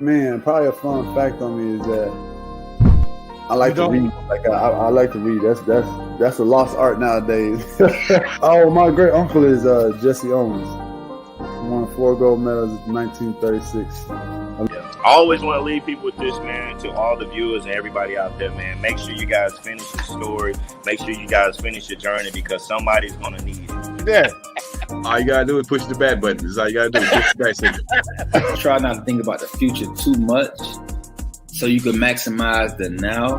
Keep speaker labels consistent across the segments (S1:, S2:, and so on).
S1: Man, probably a fun fact on me is that I like to read. I like to read. That's a lost art nowadays. Oh, my great uncle is Jesse Owens. He won 4 gold medals in 1936.
S2: I always want to leave people with this, man, to all the viewers and everybody out there, man. Make sure you guys finish your story. Make sure you guys finish your journey because somebody's going to need it.
S3: Yeah. All you got to do is push the back button. That's all you got to do. Push the back signal.
S4: Try not to think about the future too much so you can maximize the now.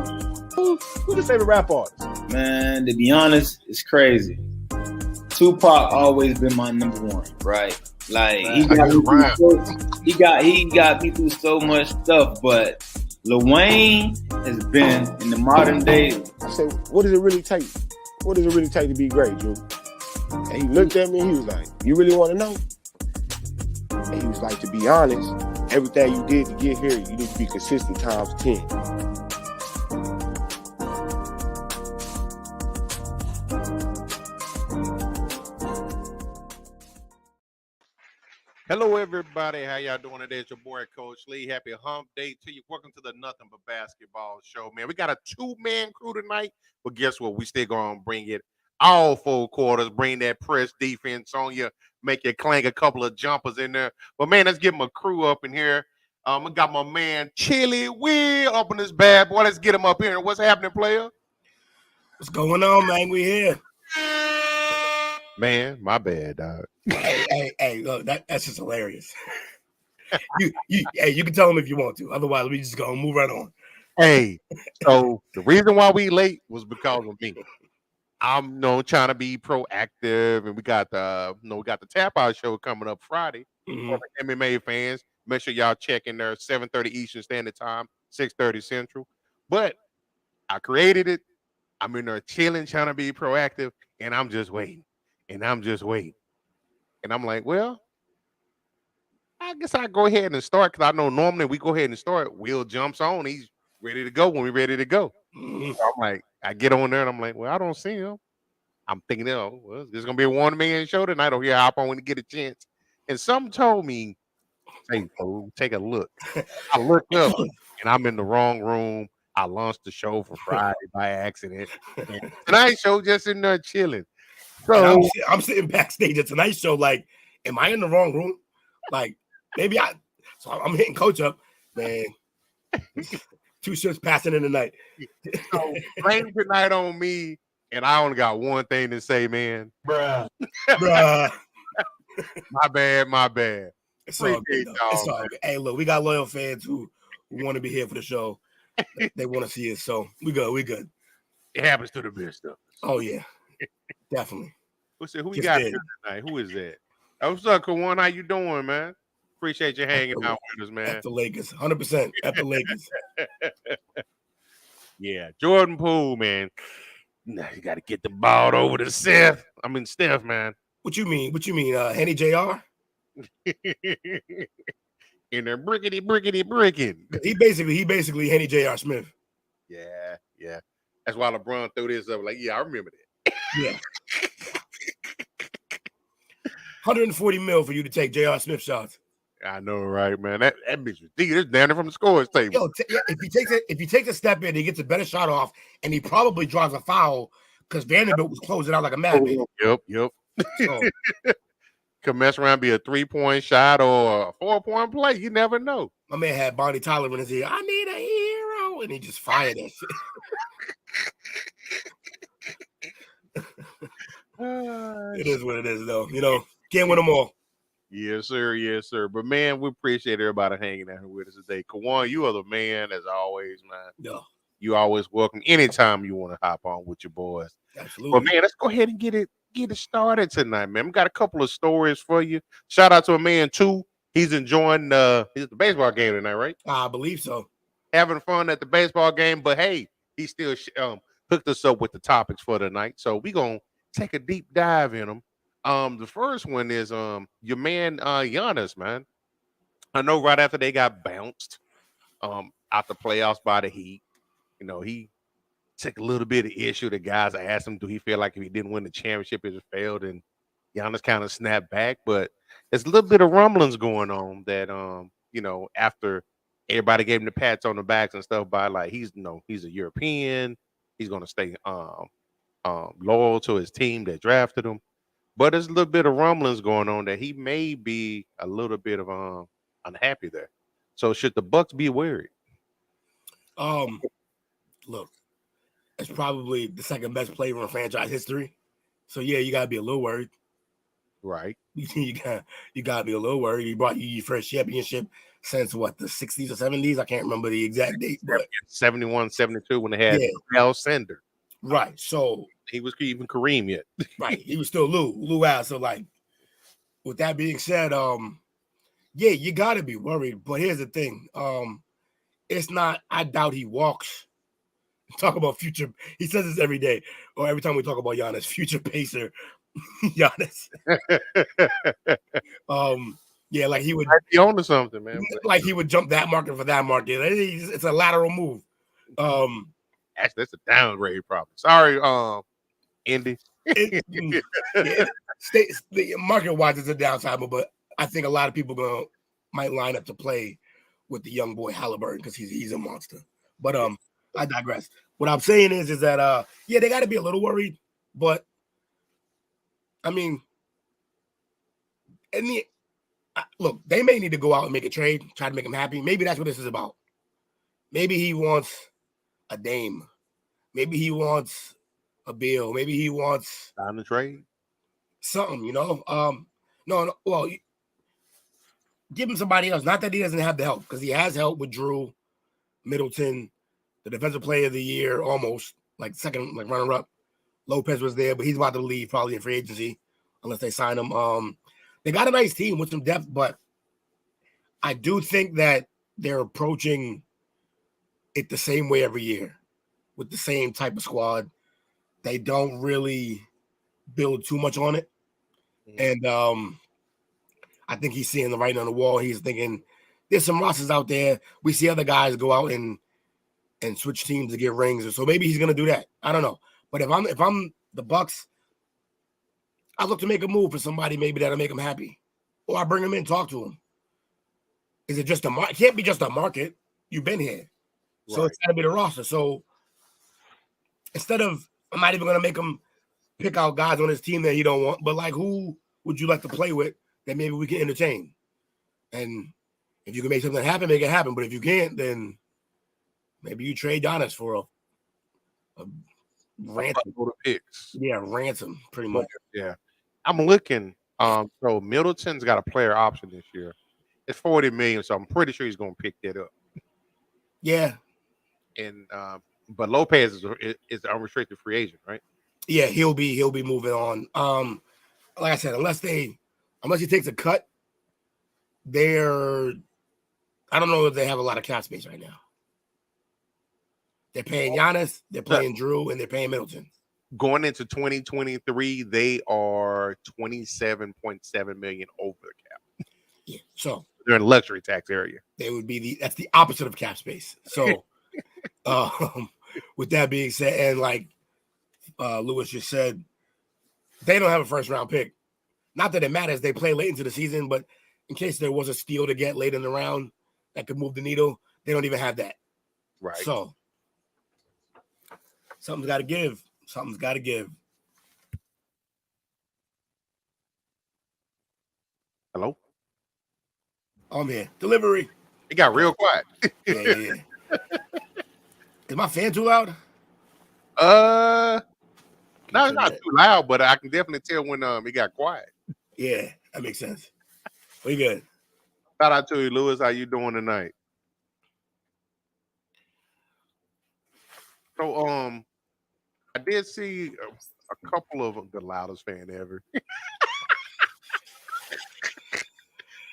S5: Who's your favorite rap artist?
S4: Man, to be honest, it's crazy. Tupac always been my number one, right? Like he got me through so much stuff, but Lil Wayne has been in the modern day.
S5: I said, what does it really take? What does it really take to be great, Drew? And he looked at me and he was like, you really want to know? And he was like, to be honest, everything you did to get here, you need to be consistent times 10.
S6: Hello, everybody. How y'all doing today? It's your boy, Coach Lee. Happy hump day to you. Welcome to the Nothing But Basketball show, man. We got a 2-man crew tonight, but guess what? We still going to bring it all 4 quarters, bring that press defense on you, make you clang a couple of jumpers in there. But, man, let's get my crew up in here. I got my man, Chili Will, up in this bad boy. Let's get him up here. What's happening, player?
S7: What's going on, man? We here.
S6: Man, my bad, dog.
S7: Hey, look, that's just hilarious. you can tell them if you want to. Otherwise, we just gonna move right on.
S6: Hey, so the reason why we late was because of me. I'm trying to be proactive, and we got the Tap Out show coming up Friday for the MMA fans. Make sure y'all check in there 7:30 Eastern Standard Time, 6:30 Central. But I created it. I'm in there chilling, trying to be proactive, and I'm just waiting. And I'm like, well, I guess I go ahead and start because I know normally we go ahead and start. Will jumps on. He's ready to go when we're ready to go. So I'm like, I get on there and I'm like, well, I don't see him. I'm thinking, well, there's going to be a 1-man show tonight over here. Hop on when you get a chance. And something told me, hey, take a look. I looked up and I'm in the wrong room. I launched the show for Friday by accident. And tonight's show just in there chilling. So
S7: I'm sitting backstage at tonight's show, like, am I in the wrong room? Like, so I'm hitting Coach up, man. 2 shifts passing in the night.
S6: So blame tonight on me, and I only got one thing to say, man.
S7: Bruh.
S6: My bad.
S7: It's all good. It's all good. Hey, look, we got loyal fans who want to be here for the show. They want to see us, so we good.
S6: It happens to the best of us.
S7: Oh, yeah. Definitely.
S6: Who we got here tonight? Who is that? What's up, Kawan? How you doing, man? Appreciate you hanging out with us, man.
S7: At the Lakers, 100% at the Lakers.
S6: Yeah, Jordan Poole, man. You got to get the ball over to Steph, man.
S7: What you mean? Henny Jr.?
S6: In there, bricking.
S7: He basically Henny Jr. Smith.
S6: Yeah. That's why LeBron threw this up. Like, yeah, I remember that.
S7: Yeah. 140 mil for you to take J.R. Smith shots.
S6: I know, right, man? That bitch ridiculous. Down there from the scores table.
S7: Yo, if he takes a step in, he gets a better shot off, and he probably draws a foul because Vanderbilt was closing out like a madman.
S6: Yep.
S7: So,
S6: Could mess around, be a 3-point shot or a 4-point play. You never know.
S7: my man had Bonnie Tyler in his ear. I need a hero, and he just fired that shit. It is what it is, though. You know, can't win them all.
S6: Yes, sir. Yes, sir. But man, we appreciate everybody hanging out here with us today. Kawan, you are the man as always, man.
S7: Yeah,
S6: You always welcome anytime you want to hop on with your boys.
S7: absolutely.
S6: But man, let's go ahead and get it started tonight, man. We got a couple of stories for you. Shout out to a man too. He's enjoying the baseball game tonight, right?
S7: I believe so.
S6: Having fun at the baseball game, but hey, he still hooked us up with the topics for tonight. So we gonna take a deep dive in them. The first one is your man Giannis, man. I know right after they got bounced out the playoffs by the Heat, you know, he took a little bit of issue. The guys asked him, do he feel like if he didn't win the championship, it just failed? And Giannis kind of snapped back. But there's a little bit of rumblings going on that you know, after everybody gave him the pats on the backs and stuff by like he's a European, he's gonna stay loyal to his team that drafted him. But there's a little bit of rumblings going on that he may be a little bit of unhappy there. So should the Bucks be worried?
S7: Look, it's probably the second best player in franchise history. So yeah, you gotta be a little worried.
S6: Right.
S7: you gotta be a little worried. He brought you your first championship since what, the 60s or 70s? I can't remember the exact date, but
S6: 71, 72 when they had Al Sender.
S7: Right. So
S6: he was even Kareem yet.
S7: Right. He was still Lou Al. So like, with that being said, yeah, you gotta be worried. But here's the thing. It's not, I doubt he walks. Talk about future. He says this every day, or every time we talk about Giannis, future pacer, Giannis. Yeah, like he would
S6: be on to something, man.
S7: Like he would jump that market for that market. It's a lateral move.
S6: Actually, that's a downgrade problem. Sorry, Indy.
S7: Market wise, it's a downside, but I think a lot of people might line up to play with the young boy Halliburton because he's a monster. But I digress. What I'm saying is that yeah, they got to be a little worried, but I mean, look, they may need to go out and make a trade, try to make him happy. Maybe that's what this is about. Maybe he wants a Dame. Maybe he wants a Bill. Maybe he wants
S6: time to trade
S7: something, you know. No, well, give him somebody else. Not that he doesn't have the help, because he has help with Drew, Middleton, the defensive player of the year, almost like second, like runner-up. Lopez was there, but he's about to leave probably in free agency unless they sign him. They got a nice team with some depth, but I do think that they're approaching it the same way every year with the same type of squad. They don't really build too much on it. And I think he's seeing the writing on the wall. He's thinking there's some rosters out there. We see other guys go out and switch teams to get rings. So maybe he's going to do that. I don't know. But if I'm the Bucks, I look to make a move for somebody maybe that'll make him happy. Or I bring him in, talk to him. Is it just a market? It can't be just a market. You've been here. So It's got to be the roster. So instead of, I'm not even going to make him pick out guys on his team that he don't want, but like, who would you like to play with that maybe we can entertain? And if you can make something happen, make it happen. But if you can't, then maybe you trade Giannis for a ransom.
S6: Picks.
S7: Yeah, ransom, pretty much.
S6: Yeah. I'm looking. So Middleton's got a player option this year. It's $40 million, so I'm pretty sure he's going to pick that up.
S7: Yeah.
S6: And but Lopez is an unrestricted free agent, right?
S7: Yeah, he'll be moving on. Like I said, unless he takes a cut, I don't know if they have a lot of cap space right now. They're paying Giannis, they're paying Drew, and they're paying Middleton.
S6: Going into 2023, they are $27.7 million over the cap.
S7: Yeah, so
S6: they're in luxury tax area.
S7: They would be that's the opposite of cap space. So, with that being said, and like Lewis just said, they don't have a first round pick. Not that it matters. They play late into the season, but in case there was a steal to get late in the round that could move the needle. They don't even have that.
S6: Right.
S7: So something's got to give. Something's got to give.
S6: Hello?
S7: I'm here. Delivery.
S6: It got real quiet.
S7: Yeah. Is my fan too loud?
S6: No, it's not too loud, but I can definitely tell when it got quiet.
S7: Yeah, that makes sense. We good.
S6: Shout out to you, Lewis. How you doing tonight? So, I did see a couple of the loudest fan ever.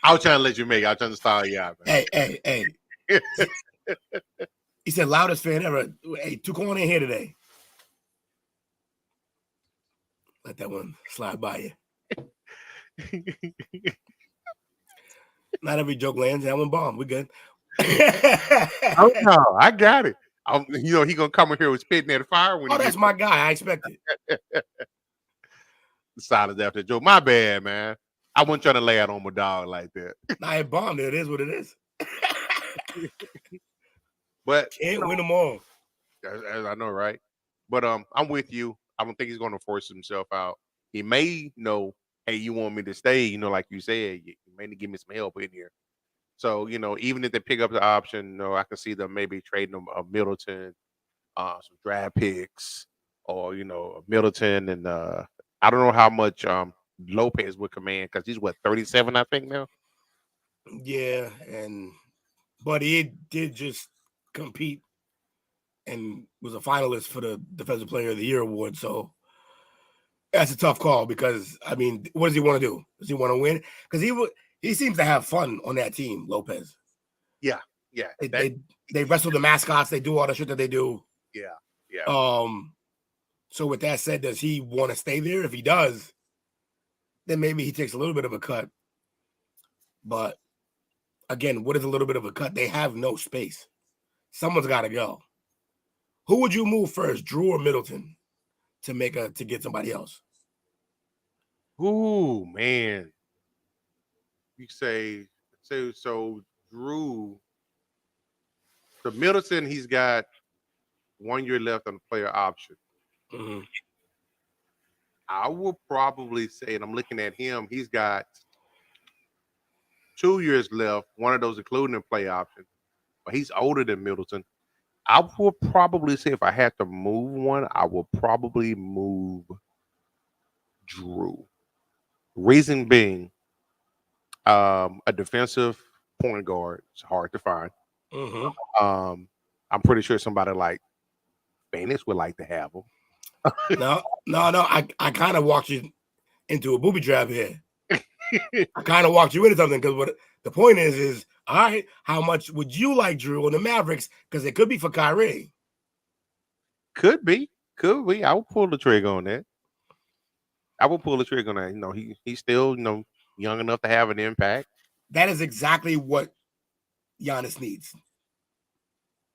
S6: I was trying to let you make it. I was trying to style you out, man.
S7: Hey. He said loudest fan ever. Hey, Tuco in here today. Let that one slide by you. Not every joke lands. That one bomb. We good.
S6: Oh no, I got it. He gonna come in here with spitting at the fire when.
S7: Oh, that's my guy. I expect it.
S6: Silence after joke. My bad, man. I wasn't trying to lay out on my dog like that.
S7: Nah, it bombed. It is what it is.
S6: But
S7: can't win them all.
S6: As I know, right? But I'm with you. I don't think he's going to force himself out. He may know, hey, you want me to stay? Like you said, you may need to give me some help in here. So even if they pick up the option, I can see them maybe trading them a Middleton, some draft picks, or Middleton, and I don't know how much Lopez would command because he's 37, I think now.
S7: Yeah, but he did just compete and was a finalist for the Defensive Player of the Year award. So that's a tough call because what does he want to do? Does he want to win? Because he seems to have fun on that team, Lopez.
S6: Yeah.
S7: They wrestle the mascots. They do all the shit that they do.
S6: Yeah.
S7: So with that said, does he want to stay there? If he does, then maybe he takes a little bit of a cut. But again, what is a little bit of a cut? They have no space. Someone's got to go. Who would you move first, Drew or Middleton, to get somebody else?
S6: Ooh, man. You say so Drew. So Middleton, he's got 1 year left on the player option.
S7: Mm-hmm.
S6: I will probably say, and I'm looking at him, he's got 2 years left, one of those including the play option. But he's older than Middleton. I will probably say if I had to move one, I will probably move Drew. Reason being, a defensive point guard is hard to find.
S7: Mm-hmm.
S6: I'm pretty sure somebody like Phoenix would like to have him.
S7: No. I kind of walked you into a booby trap here. I kind of walked you into something because what the point is all right, how much would you like Drew on the Mavericks? Because it could be for Kyrie.
S6: Could be. I will pull the trigger on that. He's still, young enough to have an impact.
S7: That is exactly what Giannis needs.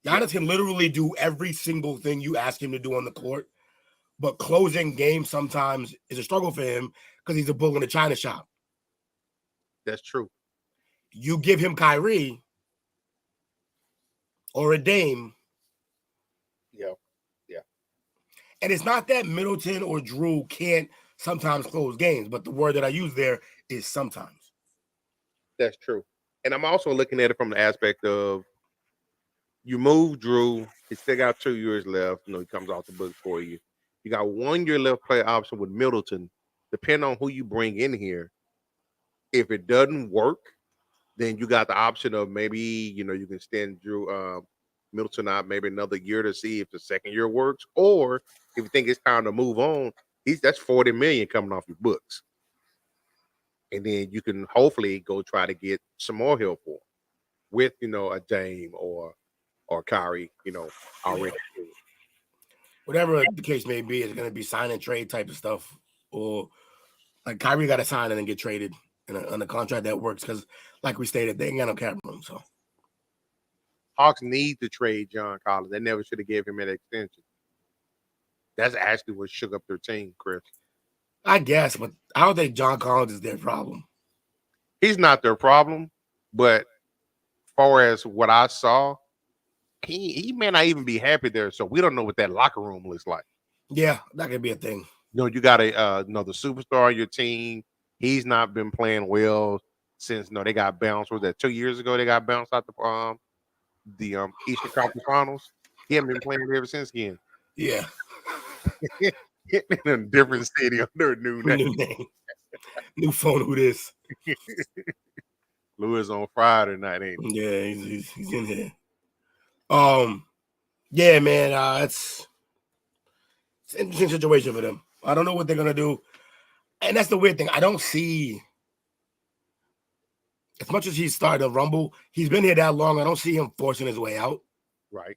S7: Giannis can literally do every single thing you ask him to do on the court, but closing games sometimes is a struggle for him because he's a bull in a china shop.
S6: That's true.
S7: You give him Kyrie or a Dame.
S6: Yeah.
S7: And it's not that Middleton or Drew can't sometimes close games, but the word that I use there is sometimes.
S6: That's true. And I'm also looking at it from the aspect of you move Drew, he still got 2 years left. He comes off the book for you. You got 1 year left play option with Middleton. Depending on who you bring in here, if it doesn't work, then you got the option of maybe, you can extend Drew Middleton out maybe another year to see if the second year works. Or if you think it's time to move on, that's $40 million coming off your books. And then you can hopefully go try to get some more help for him with, a Dame or Kyrie, already.
S7: Whatever the case may be, it's going to be sign and trade type of stuff. Or like Kyrie got to sign and then get traded on a contract that works because, like we stated, they ain't got no cap room. So
S6: Hawks need to trade John Collins. They never should have gave him an extension. That's actually what shook up their team, Chris.
S7: I guess, but I don't think John Collins is their problem.
S6: he's not their problem, but far as what I saw, he may not even be happy there. So we don't know what that locker room looks like.
S7: Yeah, that could be a thing.
S6: You got another superstar on your team. He's not been playing well since they got bounced. Was that 2 years ago? They got bounced out the Eastern Conference Finals. He hasn't been playing ever since then.
S7: Yeah.
S6: In a different city under a new name.
S7: New name. New phone. Who this?
S6: Lewis on Friday night, ain't he?
S7: Yeah, he's in here. Yeah, man. It's an interesting situation for them. I don't know what they're gonna do, and that's the weird thing. I don't see, as much as he's started to rumble, he's been here that long. I don't see him forcing his way out.
S6: Right.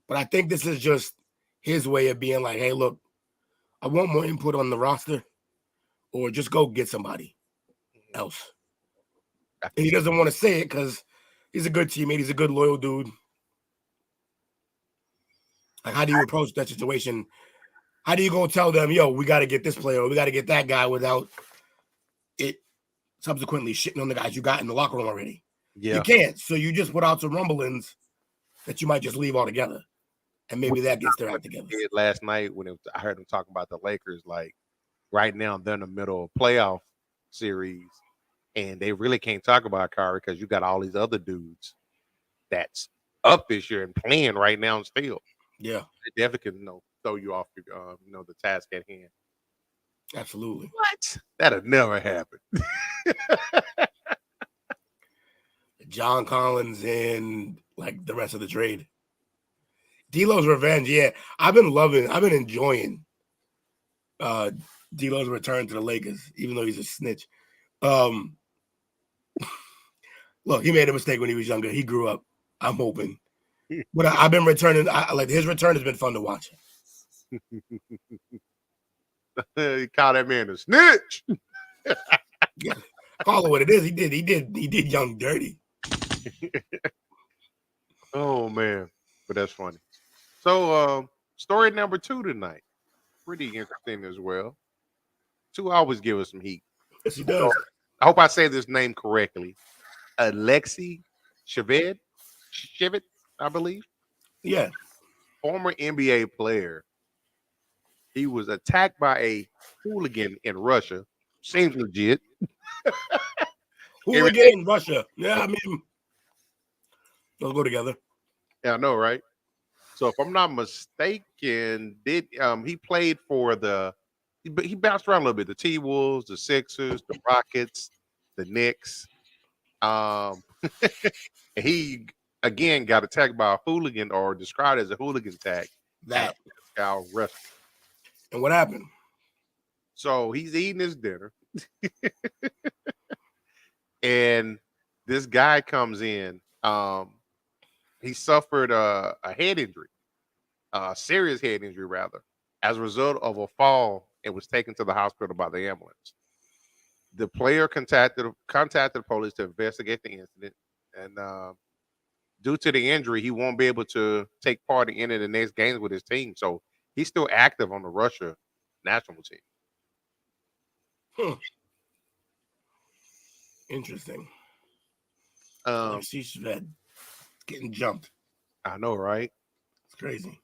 S7: But I think this is just his way of being like, hey, look, I want more input on the roster, or just go get somebody else. And he doesn't want to say it because he's a good teammate. He's a good, loyal dude. Like, how do you approach that situation? How do you go tell them, yo, we got to get this player or we got to get that guy without it subsequently shitting on the guys you got in the locker room already?
S6: Yeah.
S7: You can't. So you just put out some rumblings that you might just leave altogether. And maybe that gets their act together.
S6: Last night when I heard him talking about the Lakers, like right now they're in the middle of playoff series and they really can't talk about Kyrie because you got all these other dudes that's up this year and playing right now still.
S7: Yeah.
S6: They definitely can throw you off your, the task at hand.
S7: Absolutely.
S6: What? That'll never happen.
S7: John Collins and like the rest of the trade. D'Lo's revenge, yeah. I've been enjoying D'Lo's return to the Lakers, even though he's a snitch. Look, he made a mistake when he was younger. He grew up. I'm hoping. But I've been returning. Like his return has been fun to watch.
S6: You call that man a snitch.
S7: Yeah, call it what it is. He did young dirty.
S6: Oh man, but that's funny. So story number 2 tonight. Pretty interesting as well. 2 always give us some heat.
S7: Yes, he does.
S6: I hope I say this name correctly. Alexey Shved, I believe.
S7: Yeah.
S6: Former NBA player. He was attacked by a hooligan in Russia. Seems legit.
S7: Hooligan in Russia. Yeah, I mean, those go together.
S6: Yeah, I know, right? So if I'm not mistaken, he played for he bounced around a little bit. The T-Wolves, the Sixers, the Rockets, the Knicks. He again got attacked by a hooligan or described as a hooligan attack.
S7: That
S6: wrestling.
S7: And what happened?
S6: So he's eating his dinner. And this guy comes in. He suffered a head injury, a serious head injury, rather, as a result of a fall and was taken to the hospital by the ambulance. The player contacted the police to investigate the incident, and due to the injury, he won't be able to take part in any of the next games with his team. So he's still active on the Russia national team.
S7: Interesting. She's Shved getting jumped.
S6: I know, right?
S7: It's crazy.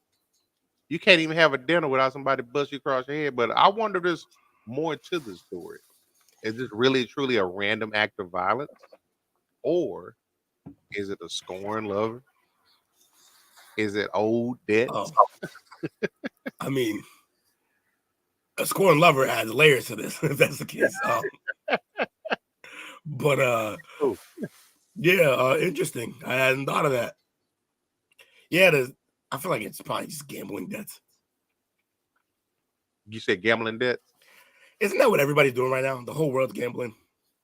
S6: You can't even have a dinner without somebody bust you across your head. But I wonder if there's more to the story. Is this really truly a random act of violence? Or is it a scorn lover? Is it old debt?
S7: Oh. I mean, a scorn lover adds layers to this, if that's the case. But yeah, interesting. I hadn't thought of that. Yeah, I feel like it's probably just gambling debts.
S6: You said gambling debts?
S7: Isn't that what everybody's doing right now? The whole world's gambling.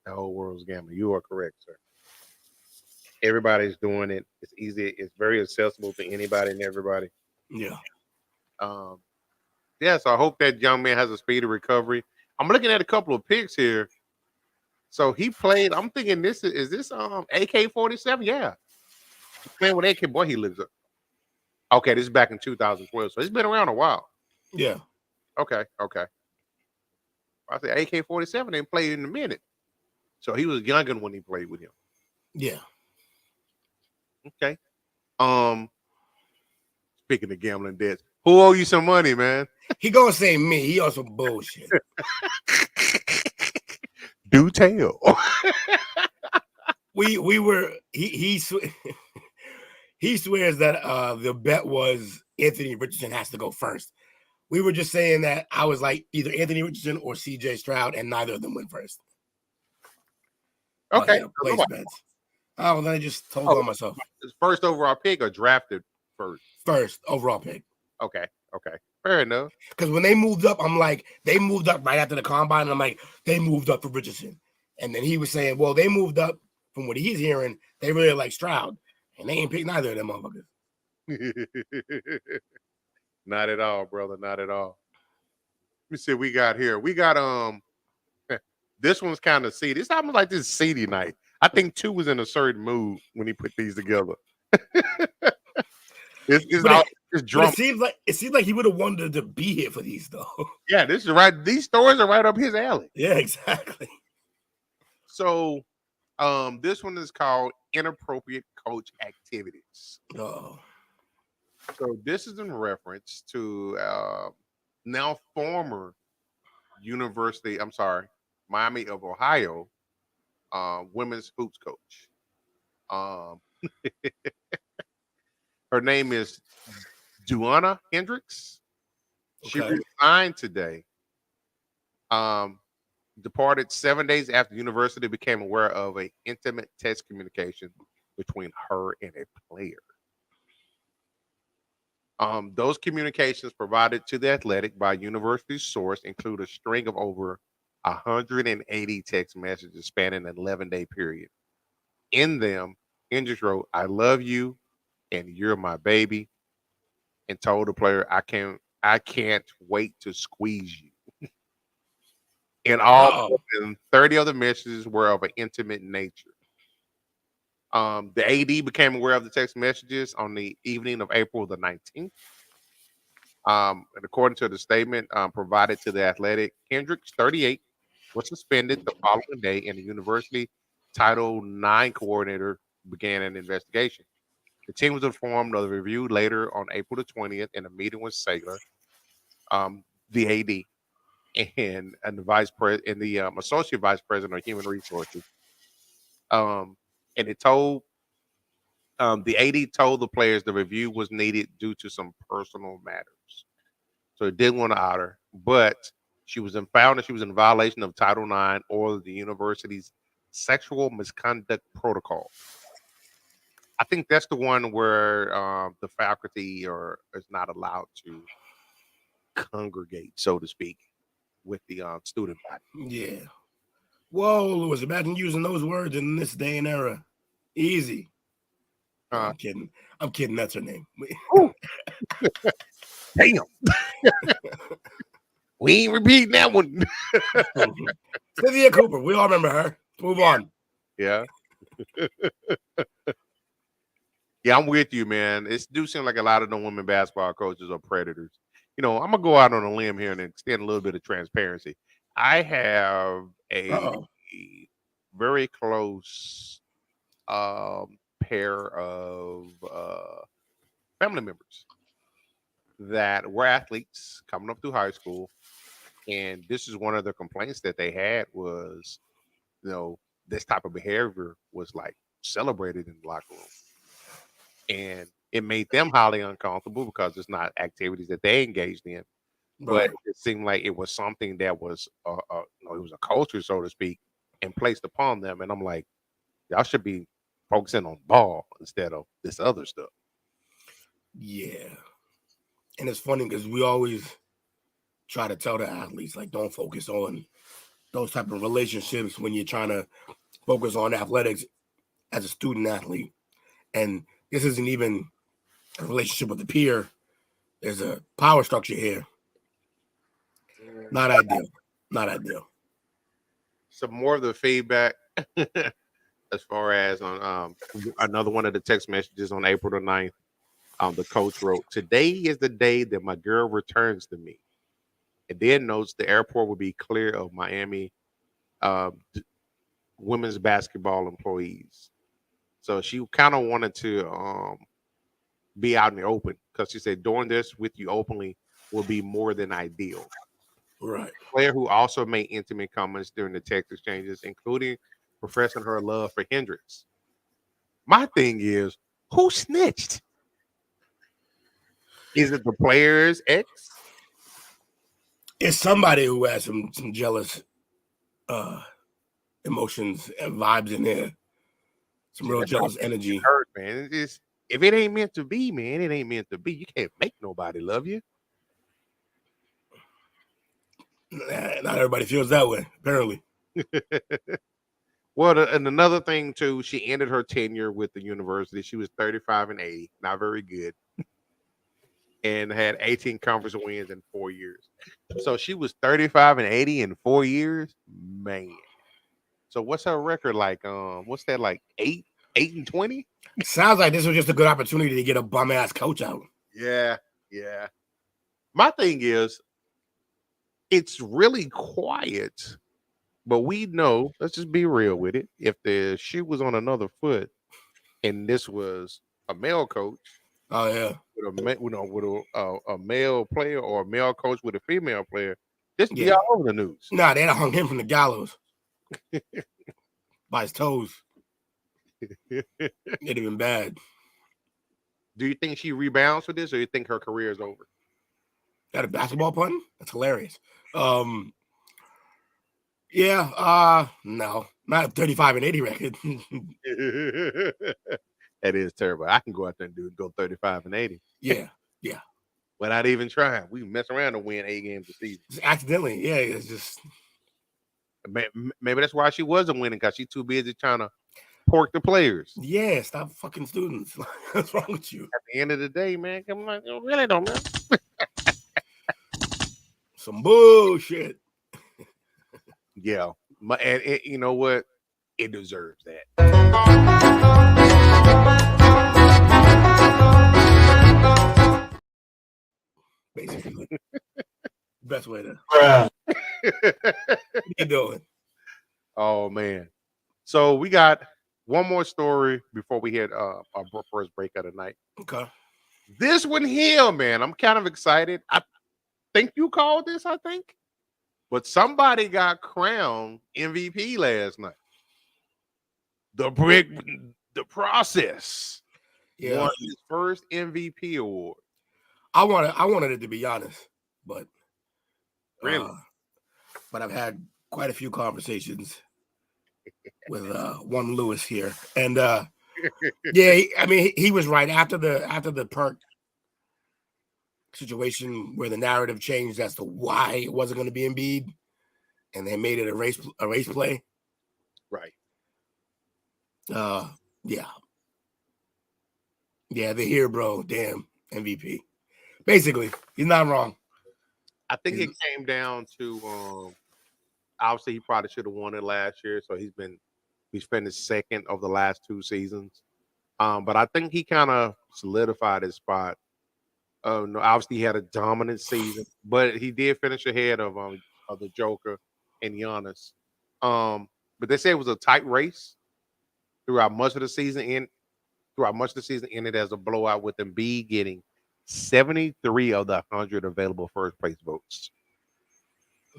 S6: The whole world's gambling. You are correct, sir. Everybody's doing it. It's easy. It's very accessible to anybody and everybody.
S7: Yeah.
S6: Yeah, so I hope that young man has a speedy recovery. I'm looking at a couple of picks here. So he played. I'm thinking is this AK-47? Yeah. He's playing with AK. Boy, he lives up. Okay, this is back in 2012. So he's been around a while.
S7: Yeah.
S6: Okay. I say AK-47 ain't played in a minute. So he was younger when he played with him.
S7: Yeah.
S6: Okay. Speaking of gambling debts, who owe you some money, man?
S7: He gonna say me. He on some bullshit.
S6: Do tell.
S7: we were he he swears that the bet was Anthony Richardson has to go first. We were just saying that I was like either Anthony Richardson or CJ Stroud, and neither of them went first.
S6: Okay.
S7: Place bets. Oh, well, then I just told on myself.
S6: First overall pick or drafted first?
S7: First overall pick.
S6: Okay. Fair enough.
S7: Because when they moved up, I'm like, they moved up right after the combine. And I'm like, they moved up for Richardson. And then he was saying, well, they moved up from what he's hearing. They really like Stroud. And they ain't picked neither of them motherfuckers.
S6: Not at all, brother. Not at all. Let me see what we got here. We got this one's kind of seedy. It's almost like this seedy night. I think Two was in a certain mood when he put these together. It's drunk.
S7: It seems like he would have wanted to be here for these though.
S6: Yeah, this is right. These stories are right up his alley.
S7: Yeah, exactly.
S6: So this one is called Inappropriate Coach Activities.
S7: Oh.
S6: So this is in reference to now former Miami of Ohio women's hoops coach. Her name is Duana Hendricks. She resigned today. Departed 7 days after the university became aware of an intimate text communication between her and a player. Those communications provided to the Athletic by university source include a string of over 180 text messages spanning an 11-day period. In them, Hendricks wrote, "I love you and you're my baby," and told the player, I can't wait to squeeze you. And all more than 30 other messages were of an intimate nature. The AD became aware of the text messages on the evening of April the 19th. And according to the statement provided to the Athletic, Hendricks, 38, was suspended the following day, and the university Title IX coordinator began an investigation. The team was informed of the review later on April the 20th in a meeting with Saylor, the AD, and the vice president and the associate vice president of human resources. And it told the AD told the players the review was needed due to some personal matters. So it didn't want to out her, but she was found that she was in violation of Title IX or the university's sexual misconduct protocol. I think that's the one where the faculty is not allowed to congregate, so to speak, with the student body.
S7: Yeah. Whoa, Lewis, imagine using those words in this day and era. Easy. I'm kidding. That's her name.
S6: Damn. We ain't repeating that one.
S7: Cynthia Cooper. We all remember her. Move on.
S6: Yeah. Yeah, I'm with you, man. It do seem like a lot of the women basketball coaches are predators. You know, I'm gonna go out on a limb here and extend a little bit of transparency. I have a very close pair of family members that were athletes coming up through high school, and this is one of the complaints that they had was, you know, this type of behavior was like celebrated in the locker room. And it made them highly uncomfortable because it's not activities that they engaged in. But it seemed like it was something that was, it was a culture, so to speak, and placed upon them. And I'm like, y'all should be focusing on ball instead of this other stuff.
S7: Yeah. And it's funny because we always try to tell the athletes, like, don't focus on those type of relationships when you're trying to focus on athletics as a student athlete. And this isn't even a relationship with a peer. There's a power structure here. Not ideal.
S6: Some more of the feedback as far as on another one of the text messages on April the 9th. The coach wrote, "Today is the day that my girl returns to me." And then notes the airport will be clear of Miami women's basketball employees. So she kind of wanted to be out in the open because she said doing this with you openly will be more than ideal.
S7: Right.
S6: Player who also made intimate comments during the text exchanges, including professing her love for Hendricks. My thing is, who snitched? Is it the player's ex?
S7: It's somebody who has some jealous emotions and vibes in there. Some real jealous energy.
S6: Hurt, man. It's, if it ain't meant to be, man, it ain't meant to be. You can't make nobody love you.
S7: Not everybody feels that way, apparently.
S6: Well, and another thing too, she ended her tenure with the university. She was 35-80, not very good, and had 18 conference wins in 4 years. So she was 35-80 in 4 years, man. So what's her record like? What's that like? 8-20?
S7: Sounds like this was just a good opportunity to get a bum ass coach out.
S6: Yeah. My thing is, it's really quiet. But we know, let's just be real with it. If the shoe was on another foot, and this was a male coach,
S7: oh yeah,
S6: with a male player or a male coach with a female player, this would be all over the news.
S7: Nah, they'd have hung him from the gallows by his toes. It'd have been bad.
S6: Do you think she rebounds for this, or you think her career is over?
S7: That a basketball pun? That's hilarious. Yeah, no, not a 35-80 record.
S6: That is terrible. I can go out there and go 35-80.
S7: Yeah.
S6: Without even trying. We mess around to win 8 games a season.
S7: Just accidentally, yeah. It's just
S6: maybe that's why she wasn't winning, because she's too busy trying to pork the players.
S7: Yeah, stop fucking students. What's wrong with you?
S6: At the end of the day, man, come on, you really don't know.
S7: Some bullshit.
S6: Yeah, and you know what? It deserves that.
S7: Basically, best way to. What you doing?
S6: Oh man! So we got one more story before we hit our first break of the night.
S7: Okay.
S6: This one here, man, I'm kind of excited. I think you called this. I think. But somebody got crowned MVP last night. The process won his first MVP award.
S7: I wanted it to be Giannis, but
S6: really,
S7: but I've had quite a few conversations with one Lewis here, and yeah, he was right after the perk situation where the narrative changed as to why it wasn't going to be Embiid, and they made it a race play.
S6: Right.
S7: Yeah, they're here, bro. Damn, MVP. Basically, he's not wrong.
S6: I think it came down to obviously he probably should have won it last year, so he's finished second of the last 2 seasons. But I think he kind of solidified his spot. No, obviously he had a dominant season, but he did finish ahead of the Joker and Giannis. But they say it was a tight race throughout much of the season. Ended as a blowout, with Embiid getting 73 of the 100 available first place votes.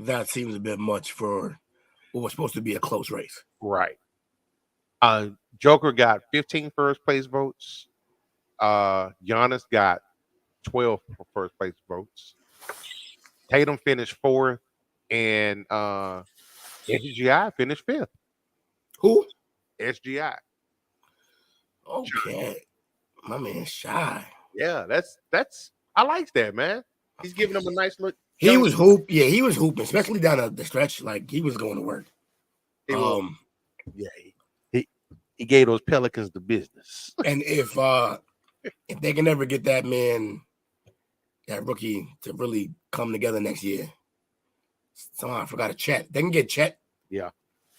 S7: That seems a bit much for what was supposed to be a close race.
S6: Right. Joker got 15 first place votes. Giannis got 12 first place votes. Tatum finished 4th, and SGI finished 5th.
S7: Who?
S6: SGI.
S7: Okay. My man Shy.
S6: Yeah, that's I like that, man. He's giving them a nice look.
S7: He was hooping, especially down the stretch. Like, he was going to work.
S6: He gave those Pelicans the business.
S7: And if they can ever get that man, that rookie, to really come together next year, somehow I forgot Chet. They can get Chet,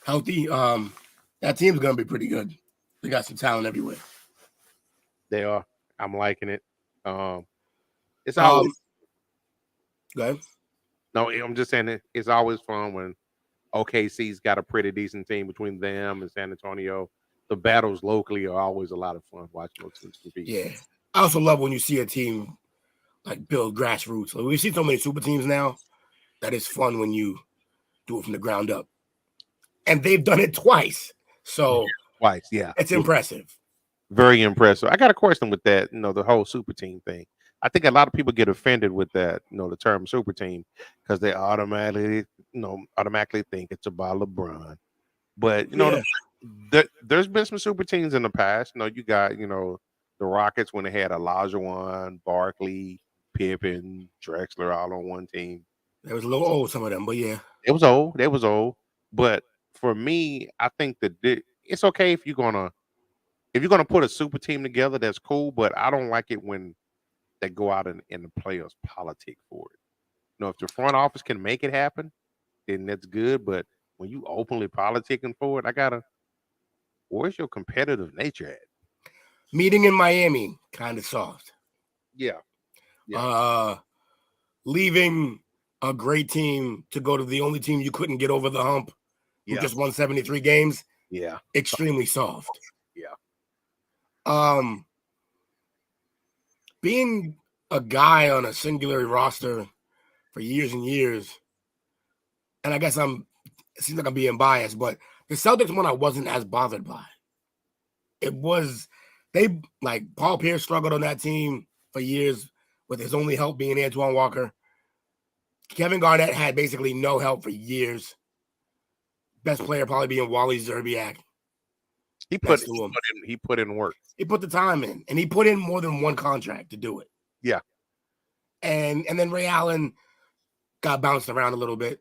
S7: healthy. That team's gonna be pretty good. They got some talent everywhere.
S6: They are. I'm liking it. It's always
S7: go ahead.
S6: No, I'm just saying it's always fun when OKC's got a pretty decent team between them and San Antonio. The battles locally are always a lot of fun watching those teams compete.
S7: Yeah. I also love when you see a team like build grassroots. Like, we see so many super teams now that it's fun when you do it from the ground up. And they've done it twice. So
S6: Twice, yeah.
S7: It's impressive.
S6: Very impressive. I got a question with that, the whole super team thing. I think a lot of people get offended with that, the term super team, because they automatically think it's about LeBron. But there's been some super teams in the past. You got, the Rockets when they had Olajuwon, Barkley, Pippen, Drexler all on one team.
S7: It was a little old, some of them, but yeah.
S6: It was old. It was old. But for me, I think that it's okay if you're gonna put a super team together, that's cool. But I don't like it when they go out and the players politic for it. If the front office can make it happen, then that's good. But when you openly politicking for it, where's your competitive nature at?
S7: Meeting in Miami, kind of soft.
S6: Yeah.
S7: Leaving a great team to go to the only team you couldn't get over the hump, who just won 73 games.
S6: Yeah.
S7: Extremely soft.
S6: Yeah.
S7: Being a guy on a singular roster for years and years, and I guess it seems like I'm being biased, but the Celtics one I wasn't as bothered by. Paul Pierce struggled on that team for years with his only help being Antoine Walker. Kevin Garnett had basically no help for years. Best player probably being Wally Zerbiak.
S6: He put in work.
S7: He put the time in, and he put in more than one contract to do it.
S6: Yeah.
S7: And then Ray Allen got bounced around a little bit.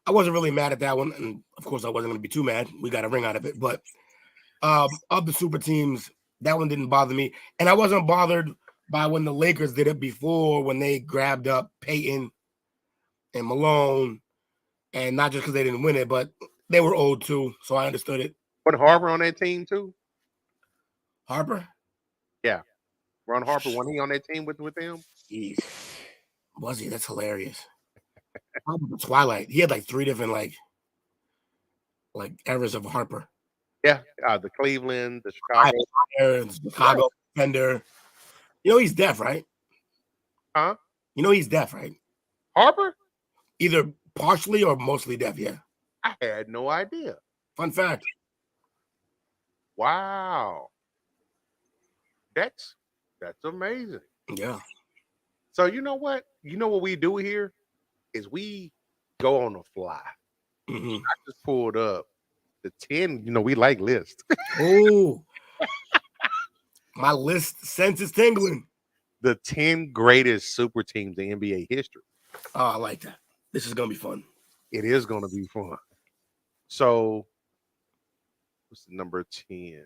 S7: I wasn't really mad at that one, and of course I wasn't going to be too mad. We got a ring out of it, but of the super teams, that one didn't bother me, and I wasn't bothered by when the Lakers did it before, when they grabbed up Peyton and Malone, and not just because they didn't win it, but they were old too, so I understood it.
S6: Put Harper on that team too.
S7: Harper?
S6: Yeah. Ron Harper, wasn't he on that team with them?
S7: Jeez. Was he? That's hilarious. Twilight. He had like 3 different like eras of Harper.
S6: Yeah. The Cleveland, the
S7: Chicago defender. He's deaf, right?
S6: Huh?
S7: He's deaf, right?
S6: Harper?
S7: Either partially or mostly deaf, yeah.
S6: I had no idea.
S7: Fun fact.
S6: Wow. That's amazing.
S7: Yeah.
S6: So you know what? You know what we do here is we go on the fly.
S7: Mm-hmm.
S6: I just pulled up the 10. We like lists.
S7: Oh, my list sense is tingling.
S6: The 10 greatest super teams in NBA history.
S7: Oh, I like that. This is gonna be fun.
S6: It is gonna be fun. So, what's the number 10?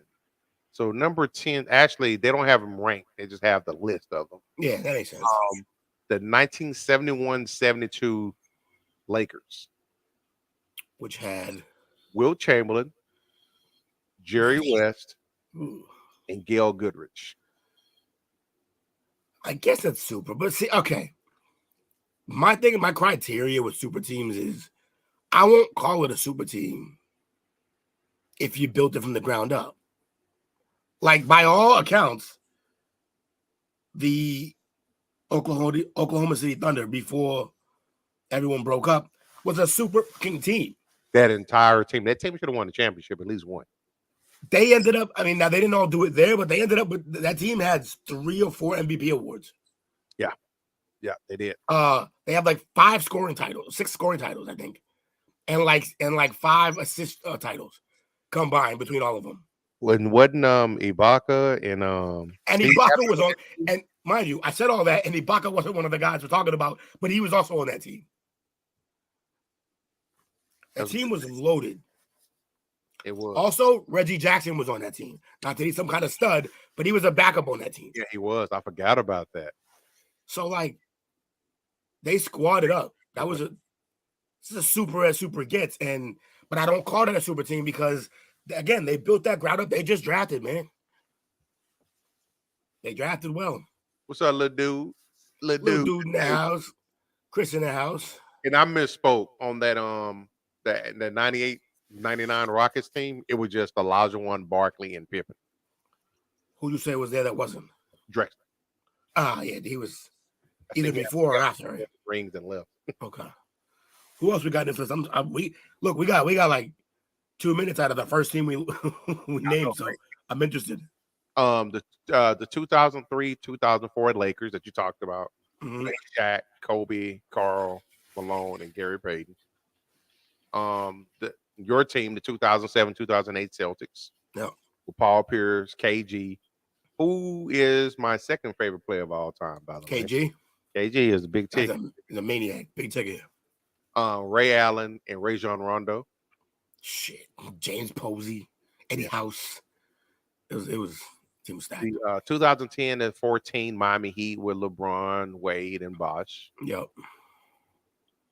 S6: So number 10, actually, they don't have them ranked. They just have the list of them.
S7: Yeah, that makes sense.
S6: The 1971-72 Lakers,
S7: which had
S6: Wilt Chamberlain, Jerry West, and Gail Goodrich.
S7: I guess that's super. But see, okay. My criteria with super teams is I won't call it a super team if you built it from the ground up. Like, by all accounts, the Oklahoma City Thunder, before everyone broke up, was a super king team.
S6: That entire team. That team should have won the championship, at least one.
S7: They ended up, now they didn't all do it there, but they ended up with, that team had 3 or 4 MVP awards.
S6: Yeah. Yeah, they did.
S7: They have like 6 scoring titles, I think. And like 5 assist titles combined between all of them.
S6: Wasn't Ibaka and
S7: Ibaka was on, and mind you, I said all that, and Ibaka wasn't one of the guys we're talking about, but he was also on that team. That team was loaded.
S6: It was.
S7: Also, Reggie Jackson was on that team. Not that he's some kind of stud, but he was a backup on that team.
S6: Yeah, he was. I forgot about that.
S7: So, they squadded up. This is a super as super gets, but I don't call it a super team because, again, they built that ground up. They just drafted, man. They drafted well.
S6: What's up, little dude?
S7: Little dude in the house. Chris in the house.
S6: And I misspoke on that the 98, 99 Rockets team. It was just Olajuwon, Barkley, and Pippen.
S7: Who you say was there that wasn't?
S6: Drexler.
S7: Yeah, he was
S6: I
S7: either
S6: think he
S7: before or
S6: had
S7: after. Right?
S6: rings and left.
S7: Okay. Who else we got in this list? We got like 2 minutes out of the first team we named, so I'm interested.
S6: The 2003, 2004 Lakers that you talked about.
S7: Mhm.
S6: Shaq, Kobe, Karl Malone, and Gary Payton. Your team, the 2007, 2008 Celtics.
S7: Yeah.
S6: With Paul Pierce, KG, who is my second favorite player of all time, by the way. KG is a big ticket.
S7: He's a maniac, big ticket.
S6: Ray Allen and Rajon Rondo.
S7: Shit, James Posey, Eddie House. It was team stacked.
S6: The 2010 and 14 Miami Heat with LeBron, Wade, and Bosh.
S7: Yep.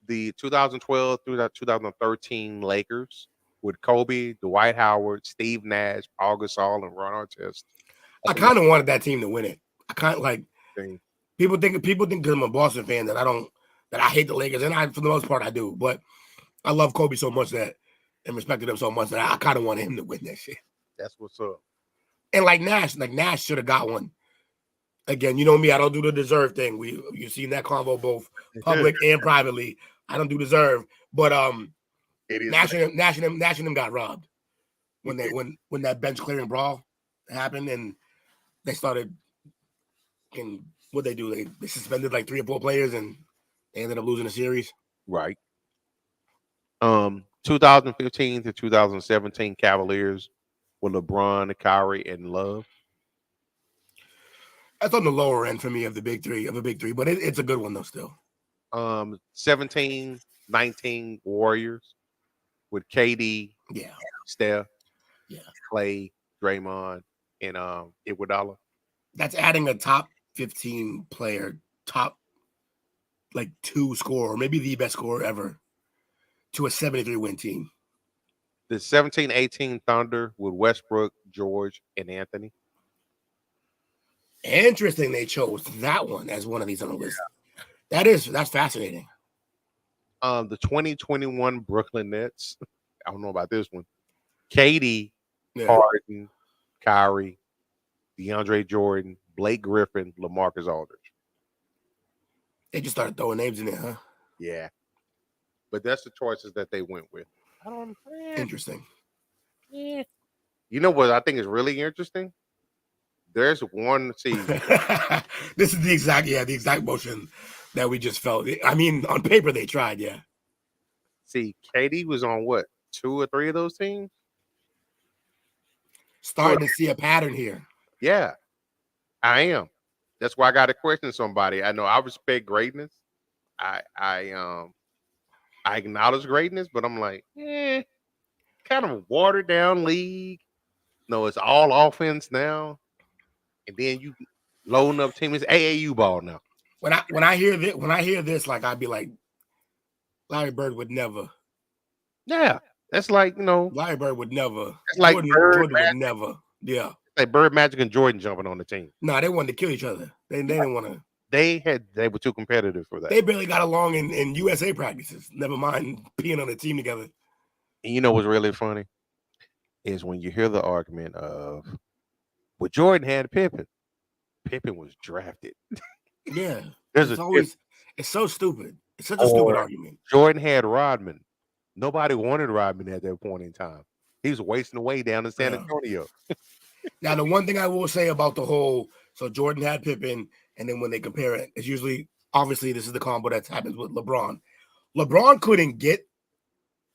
S6: The 2012 through 2013 Lakers with Kobe, Dwight Howard, Steve Nash, Paul Gasol, and Ron Artest.
S7: I kind of wanted that team to win it. I kind of like
S6: thing.
S7: people think because I'm a Boston fan that I hate the Lakers, and for the most part I do. But I love Kobe so much and respected him so much that I kind of wanted him to win that shit.
S6: That's what's up.
S7: And like Nash should have got one. Again, you know me, I don't do the deserve thing. You've seen that convo both public and privately. I don't do deserve, but Nash and him got robbed when that bench clearing brawl happened, and they started. And what they do, they suspended like 3 or 4 players, and they ended up losing the series.
S6: Right. 2015 to 2017 Cavaliers with LeBron, Kyrie, and Love.
S7: That's on the lower end for me of a big three, but it's a good one though still.
S6: 17, 19 Warriors with KD, Steph, Clay, Draymond, and Iguodala.
S7: That's adding a top 15 player, top like 2 scorer, maybe the best scorer ever, to a 73-win team.
S6: The 17-18 Thunder with Westbrook, George, and Anthony.
S7: Interesting, they chose that one as one of these on the list. That's fascinating.
S6: The 2021 Brooklyn Nets. I don't know about this one. KD, Harden, Kyrie, DeAndre Jordan, Blake Griffin, LaMarcus Aldridge.
S7: They just started throwing names in there, huh?
S6: Yeah. But that's the choices that they went with. I don't understand.
S7: Interesting.
S6: Yeah. You know what I think is really interesting? There's one. See,
S7: this is the exact motion that we just felt. I mean, on paper they tried, yeah.
S6: See, KD was on what, 2 or 3 of those teams?
S7: Starting to see a pattern here.
S6: Yeah, I am. That's why I got to question somebody. I know I respect greatness. I acknowledge greatness, but I'm like, kind of a watered down league. No, it's all offense now. And then you loading up team. It's AAU ball now.
S7: When I hear this, like I'd be like, Larry Bird would never.
S6: Yeah, that's like
S7: Larry Bird would never.
S6: It's like
S7: Jordan would never. Yeah,
S6: like Bird, Magic, and Jordan jumping on the team.
S7: No, they wanted to kill each other. They didn't want to.
S6: They were too competitive for that.
S7: They barely got along in USA practices. Never mind being on a team together.
S6: And you know what's really funny is when you hear the argument of, well, Jordan had Pippen. Pippen was drafted.
S7: Yeah. It's so stupid. It's such a stupid argument.
S6: Jordan had Rodman. Nobody wanted Rodman at that point in time. He was wasting away down in San Antonio.
S7: Now, the one thing I will say about the whole, so Jordan had Pippen, and then when they compare it, it's usually, obviously, this is the combo that happens with LeBron. LeBron couldn't get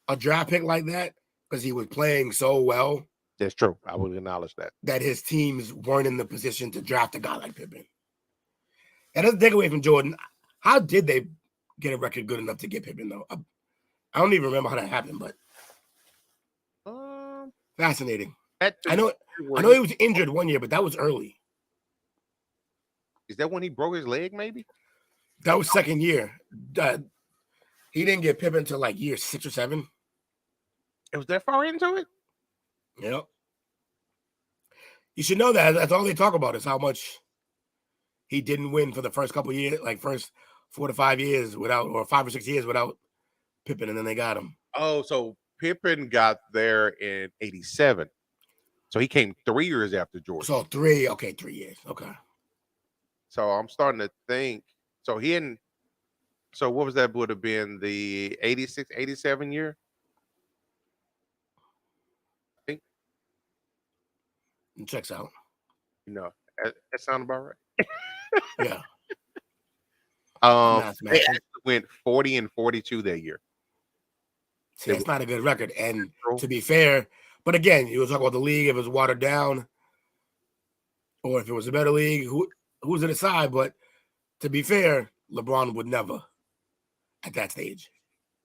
S7: a draft pick like that because he was playing so well.
S6: That's true. I would acknowledge that.
S7: That his teams weren't in the position to draft a guy like Pippen. That doesn't take away from Jordan. How did they get a record good enough to get Pippen, though? I don't even remember how that happened, but fascinating. I know he was injured one year, but that was early.
S6: Is that when he broke his leg, maybe?
S7: That was second year. He didn't get Pippen until like year 6 or 7.
S6: It was that far into it?
S7: Yep. You should know that. That's all they talk about is how much he didn't win for the first couple of years, like first 4 to 5 years without, or 5 or 6 years without Pippen, and then they got him.
S6: Oh, so Pippen got there in '87. So he came 3 years after Jordan.
S7: So 3 years. Okay.
S6: So I'm starting to think. So he hadn't. So what was that? Would have been the 86, 87 year? I think.
S7: It checks out.
S6: That sounds about right.
S7: Yeah.
S6: They actually went 40 and 42 that year.
S7: See, it's not a good record. And to be fair, but again, you were talking about the league, if it was watered down, or if it was a better league, who's to decide? But to be fair, LeBron would never at that stage.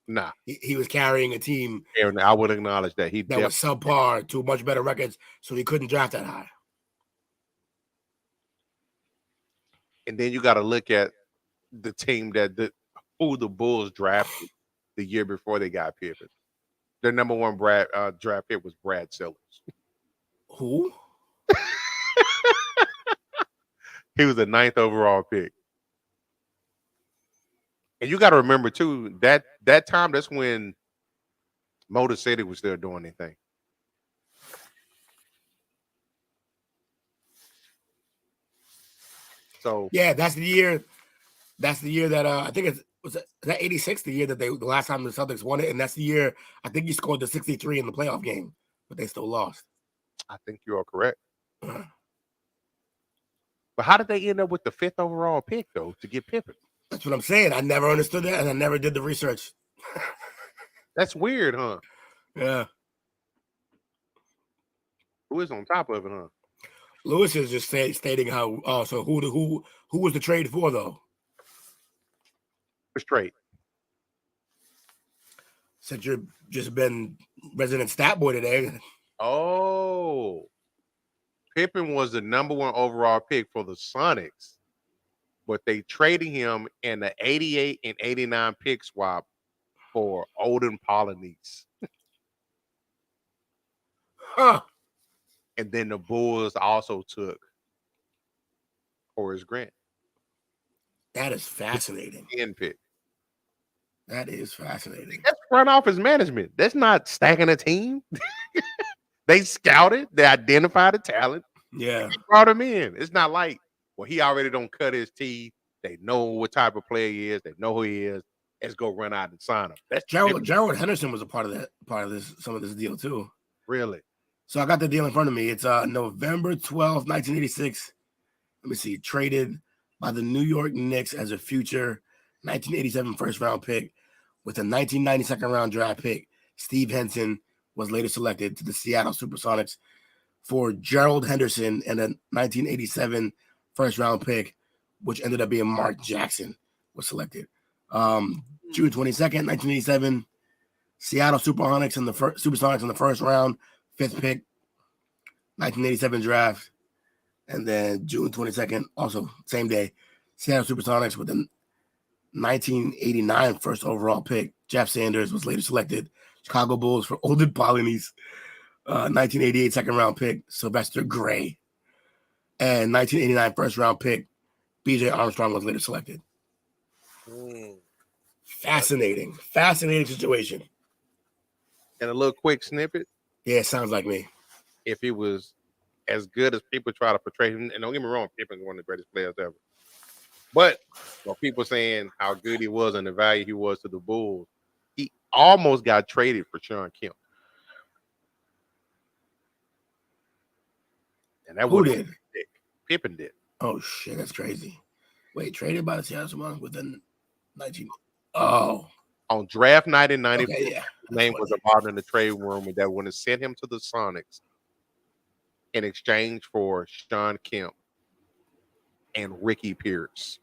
S6: Nah.
S7: He was carrying a team.
S6: And I would acknowledge that
S7: that was subpar to much better records, so he couldn't draft that high.
S6: And then you got to look at the team who the Bulls drafted the year before they got Pippen. Their number one draft pick was Brad Sellers.
S7: Who?
S6: He was the 9th overall pick. And you got to remember too that time that's when Motor City was still doing anything. So
S7: yeah, that's the year. That's the year that I think was that 86. The year that the last time the Celtics won it, and that's the year I think he scored the 63 in the playoff game, but they still lost.
S6: I think you are correct. But how did they end up with the 5th overall pick though to get Pippen?
S7: That's what I'm saying. I never understood that, and I never did the research.
S6: That's weird, huh?
S7: Yeah.
S6: Who is on top of it, huh?
S7: Lewis is just stating how. Oh, so who was the trade for though?
S6: Which trade?
S7: Since you've just been resident stat boy today.
S6: Oh, Pippen was the number 1 overall pick for the Sonics, but they traded him in the 88 and 89 pick swap for Olden Polynice.
S7: Huh.
S6: And then the Bulls also took Horace Grant.
S7: That is fascinating.
S6: Pick.
S7: That is fascinating.
S6: That's front office management. That's not stacking a team. They scouted, they identified the talent.
S7: Yeah.
S6: They brought him in. It's not like, well, he already don't cut his teeth. They know what type of player he is. They know who he is. Let's go run out and sign him. That's
S7: Gerald Henderson was a part of some of this deal too.
S6: Really?
S7: So I got the deal in front of me. It's November 12th, 1986. Let me see. Traded by the New York Knicks as a future 1987 first round pick with a 1990 second round draft pick. Steve Henson was later selected to the Seattle Supersonics for Gerald Henderson and a 1987 first round pick, which ended up being Mark Jackson was selected. June 22nd, 1987, Seattle Supersonics in the first round, 5th pick, 1987 draft. And then June 22nd, also same day, Seattle Supersonics with the 1989 first overall pick. Jeff Sanders was later selected. Chicago Bulls for Olden Polynice. 1988 second round pick, Sylvester Gray. And 1989 first round pick, BJ Armstrong was later selected. Fascinating situation.
S6: And a little quick snippet.
S7: Yeah, it sounds like me.
S6: If he was as good as people try to portray him, and don't get me wrong, Pippen's one of the greatest players ever. But while people saying how good he was and the value he was to the Bulls, he almost got traded for Sean Kemp. And that
S7: Who did?
S6: Pippen did.
S7: Oh shit, that's crazy. Wait, traded by the Seattle Supersonics within 19. Oh,
S6: on draft night in '94,
S7: okay, yeah.
S6: his name was involved in the trade room, and that would have sent him to the Sonics in exchange for Sean Kemp and Ricky Pierce.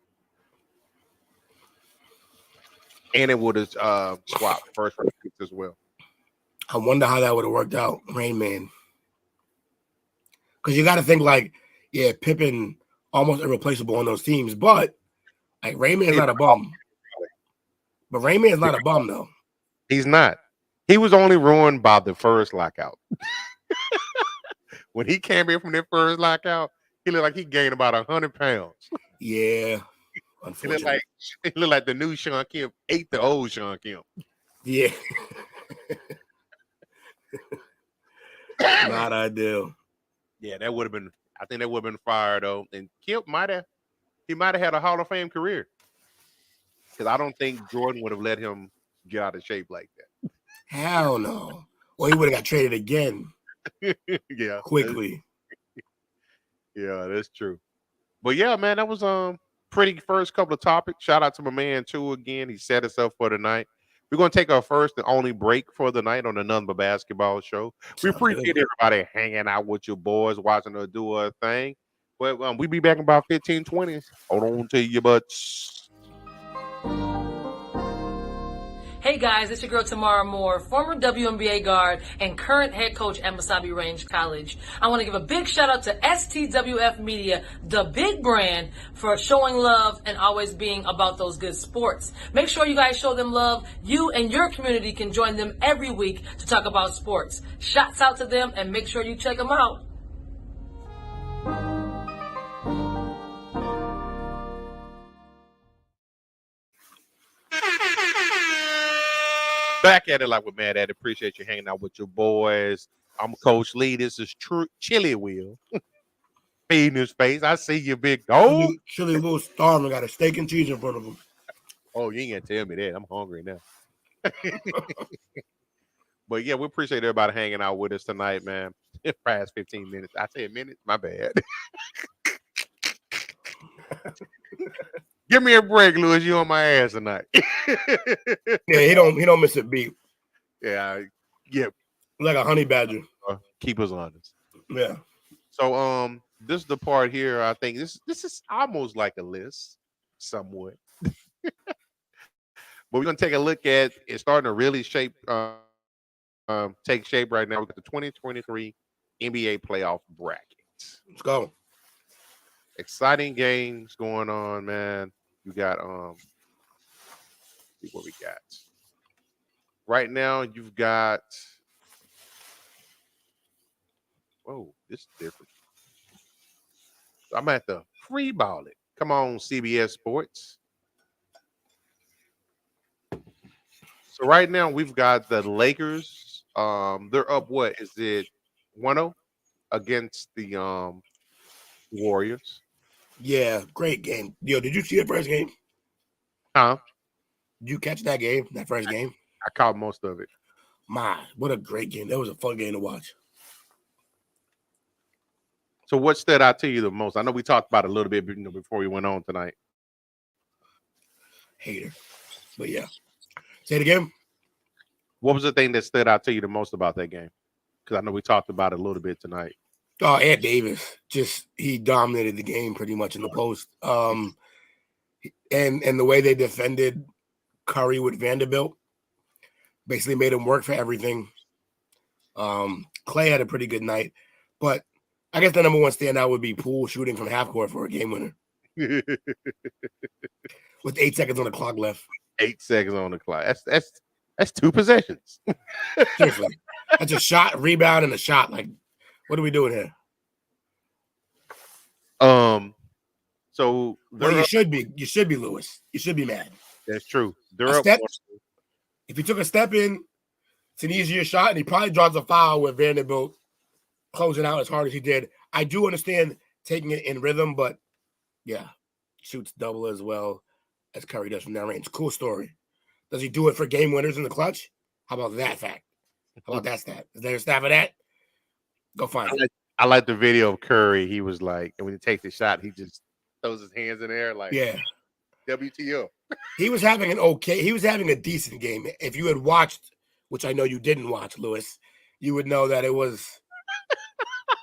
S6: And it would have swapped first round picks as well.
S7: I wonder how that would have worked out, Rain Man. Because you got to think like, yeah, Pippen almost irreplaceable on those teams, but like Rain Man's not a bum. But Rain Man's not a bum though.
S6: He's not. He was only ruined by the first lockout. When he came in from that first lockout, he looked like he gained about 100 pounds.
S7: Yeah. Unfortunately.
S6: He looked like the new Sean Kemp ate the old Sean Kemp.
S7: Yeah. Not ideal.
S6: Yeah, that would have been. I think that would have been fire though. And Kemp might have. He might have had a Hall of Fame career because I don't think Jordan would have let him get out of shape like
S7: Hell no. Well, he would have got traded again
S6: that. Yeah,
S7: quickly.
S6: yeah, that's true. But yeah, man, that was pretty first couple of topics. Shout out to my man too again. He set us up for the night. We're gonna take our first and only break for the night on the None But Basketball show. We appreciate everybody hanging out with your boys, watching us do our thing. But we'll be back in about 15, 20. Hold on to your butts.
S8: Hey guys, it's your girl Tamara Moore, former WNBA guard and current head coach at Masabi Range College. I want to give a big shout out to STWF Media, the big brand, for showing love and always being about those good sports. Make sure you guys show them love. You and your community can join them every week to talk about sports. Shouts out to them and make sure you check them out.
S6: Back at it like we're mad at it. Appreciate you hanging out with your boys. I'm Coach Lee. This is True Chili Wheel. Feeding his face. I see you, big dog.
S7: Chili little starving, got a steak and cheese in front of him.
S6: Oh, you ain't gonna tell me that. I'm hungry now. But yeah, we appreciate everybody hanging out with us tonight, man. Past 15 minutes. I said minutes. My bad. Give me a break, Louis. You on my ass tonight.
S7: Yeah, he don't miss a beat.
S6: Yeah.
S7: Like a honey badger.
S6: Keep us honest.
S7: Yeah.
S6: So this is the part here. I think this is almost like a list, somewhat. But we're gonna take a look at it's starting to really take shape right now. We got the 2023 NBA playoff brackets.
S7: Let's go.
S6: Exciting games going on, man. You got see what we got. Right now, you've got this is different. I'm at the free ball it. Come on, CBS Sports. So right now we've got the Lakers. They're up. What is it? 1-0 against the Warriors.
S7: Yeah, great game. Yo, did you see the first game?
S6: Huh?
S7: Did you catch that game? That first game?
S6: I caught most of it.
S7: My, what a great game. That was a fun game to watch.
S6: So what stood out to you the most? I know we talked about it a little bit before we went on tonight.
S7: Hater. But yeah. Say it again.
S6: What was the thing that stood out to you the most about that game? Because I know we talked about it a little bit tonight.
S7: Oh, Ed Davis. He dominated the game pretty much in the post. And the way they defended Curry with Vanderbilt basically made him work for everything. Clay had a pretty good night. But I guess the number one standout would be Poole shooting from half court for a game winner. With 8 seconds on the clock left.
S6: 8 seconds on the clock. That's 2 possessions.
S7: Seriously. That's a shot, rebound, and a shot. Like, what are we doing here?
S6: So
S7: you should be. You should be, Lewis. You should be mad.
S6: That's true. They're up.
S7: If he took a step in, it's an easier shot, and he probably draws a foul with Vanderbilt closing out as hard as he did. I do understand taking it in rhythm, but yeah, shoots double as well as Curry does from that range. Cool story. Does he do it for game winners in the clutch? How about that fact? How about that stat? Is there a stat for that? Go find it.
S6: I like the video of Curry. He was like, and when he takes the shot, he just throws his hands in the air like,
S7: yeah,
S6: WTO.
S7: He was having a decent game. If you had watched, which I know you didn't watch, Lewis, you would know that it was,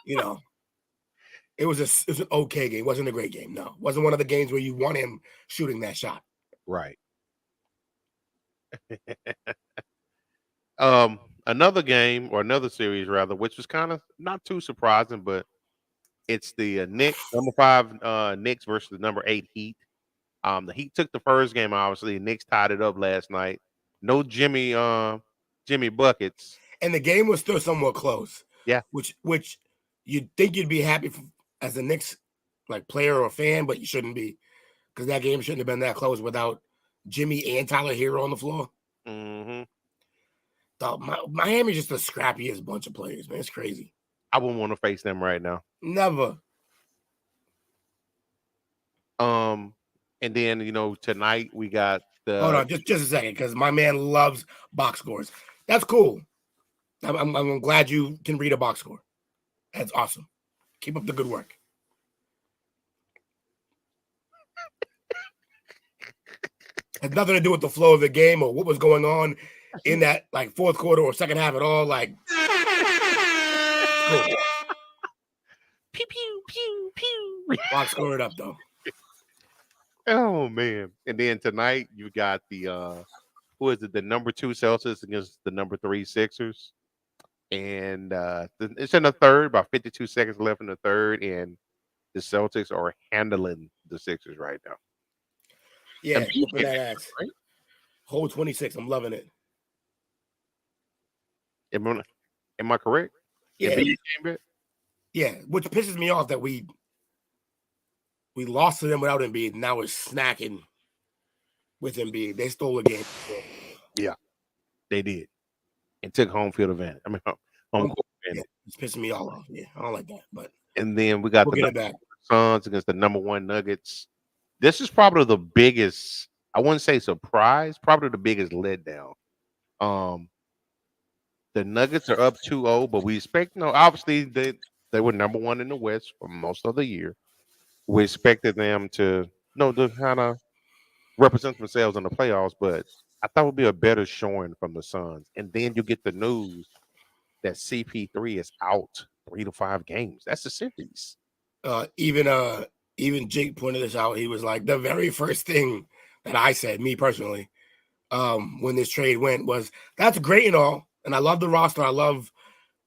S7: it was an okay game. It wasn't a great game. No, it wasn't one of the games where you want him shooting that shot.
S6: Right. Another game or another series rather, which was kind of not too surprising, but it's the Knicks, number 5 Knicks versus the number 8 Heat. The Heat took the first game, obviously. Knicks tied it up last night. No Jimmy buckets.
S7: And the game was still somewhat close.
S6: Yeah.
S7: Which you'd think you'd be happy as a Knicks player or fan, but you shouldn't be, because that game shouldn't have been that close without Jimmy and Tyler Hero on the floor.
S6: Mm-hmm.
S7: Miami's just the scrappiest bunch of players, man. It's crazy.
S6: I wouldn't want to face them right now.
S7: Never.
S6: And then tonight we got the.
S7: Hold on, just a second, because my man loves box scores. That's cool. I'm glad you can read a box score. That's awesome. Keep up the good work. Has nothing to do with the flow of the game or what was going on in that like fourth quarter or second half at all. Like, cool.
S6: Pew pew pew pew.
S7: Box score it up though.
S6: Oh man! And then tonight you got the who is it? The number 2 Celtics against the number 3 Sixers, and it's in the third. About 52 seconds left in the third, and the Celtics are handling the Sixers right now.
S7: Yeah,
S6: Embiid
S7: whooping that ass.
S6: right?
S7: Whole 26. I'm loving it.
S6: Am I correct?
S7: Yeah,
S6: Embiid came back?
S7: yeah. Which pisses me off that we lost to them without Embiid. Now we're snacking with Embiid. They stole the game.
S6: Yeah, they did, and took home field advantage. I mean, home court
S7: Yeah,
S6: advantage.
S7: it's pissing me all off. Yeah, I don't like that. But
S6: And then we got
S7: we'll
S6: the
S7: get it back.
S6: Suns against the number 1 Nuggets. This is probably the biggest, I wouldn't say surprise, probably the biggest letdown. The Nuggets are up 2-0, but we expect, obviously they were number 1 in the West for most of the year. We expected them to, to kind of represent themselves in the playoffs, but I thought it would be a better showing from the Suns. And then you get the news that CP3 is out 3 to 5 games. That's the series.
S7: Even Jake pointed this out. He was like, the very first thing that I said, me personally, when this trade went was, that's great and all. And I love the roster. I love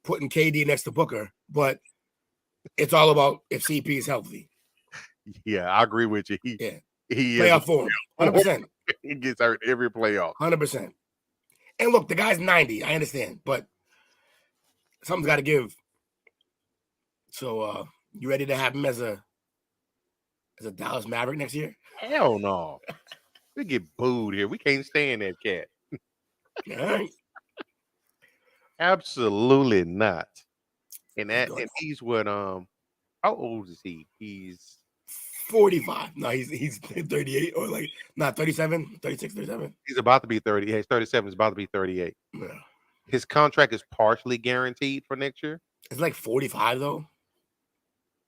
S7: putting KD next to Booker, but it's all about if CP is healthy.
S6: Yeah, I agree with you. He
S7: Playoff form, 100%.
S6: He gets hurt every playoff.
S7: 100%. And look, the guy's 90. I understand, but something's got to give. So, you ready to have him as a Dallas Maverick next year?
S6: Hell no. We get booed here. We can't stand that cat.
S7: All right.
S6: Absolutely not. And he's what how old is he? He's
S7: 45. No, he's 38 or like not 37, 36, 37.
S6: He's about to be 30. Yeah, he's 37. He's about to be 38.
S7: Yeah.
S6: His contract is partially guaranteed for next year.
S7: It's like 45 though.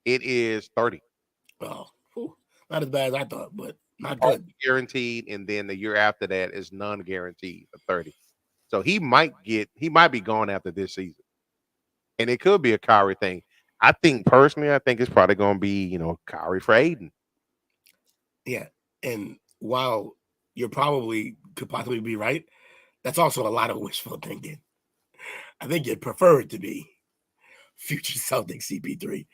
S6: It is 30.
S7: Oh, not as bad as I thought, but not
S6: Partially
S7: good.
S6: guaranteed, and then the year after that is non-guaranteed for 30. So he might be gone after this season. And it could be a Kyrie thing. I think it's probably going to be, Kyrie for Aiden.
S7: Yeah. And while you could possibly be right, that's also a lot of wishful thinking. I think you'd prefer it to be future Celtics CP3.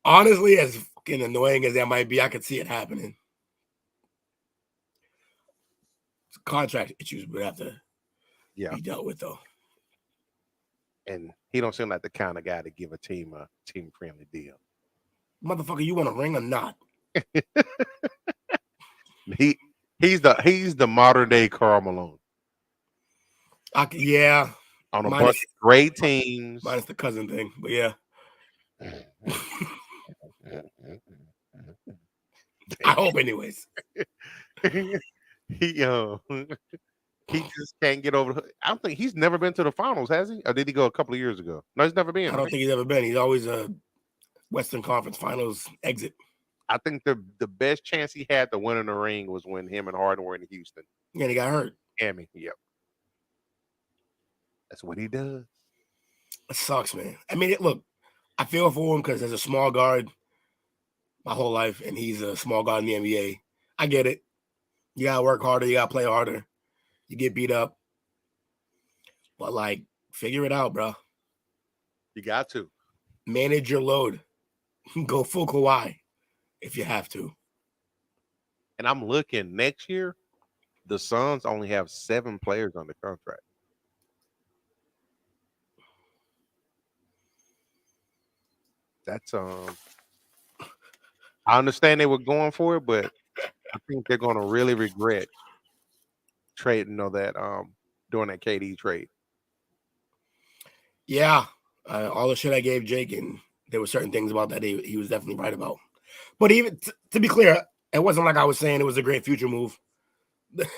S7: Honestly, as fucking annoying as that might be, I could see it happening. Contract issues would have to be dealt with, though.
S6: And he don't seem like the kind of guy to give a team-friendly deal.
S7: Motherfucker, you want a ring or not?
S6: He's the modern day Karl Malone.
S7: Yeah.
S6: On a bunch of great teams.
S7: Minus the cousin thing, but yeah. I hope, anyways.
S6: He just can't get over. I don't think he's never been to the finals, has he? Or did he go a couple of years ago? No, he's never been.
S7: I don't think he's ever been. He's always a Western Conference Finals exit.
S6: I think the best chance he had to win in the ring was when him and Harden were in Houston.
S7: Yeah, he got hurt.
S6: Miami, yep. That's what he does.
S7: It sucks, man. I mean, look, I feel for him because as a small guard my whole life, and he's a small guard in the NBA. I get it. You gotta work harder. You gotta play harder. You get beat up, but like, figure it out, bro.
S6: You got to
S7: manage your load. Go full Kawhi if you have to.
S6: And I'm looking next year. The Suns only have 7 players on the contract. That's I understand they were going for it, but I think they're going to really regret trading that during that KD trade.
S7: Yeah, all the shit I gave Jake, and there were certain things about that he was definitely right about. But even to be clear, it wasn't like I was saying it was a great future move.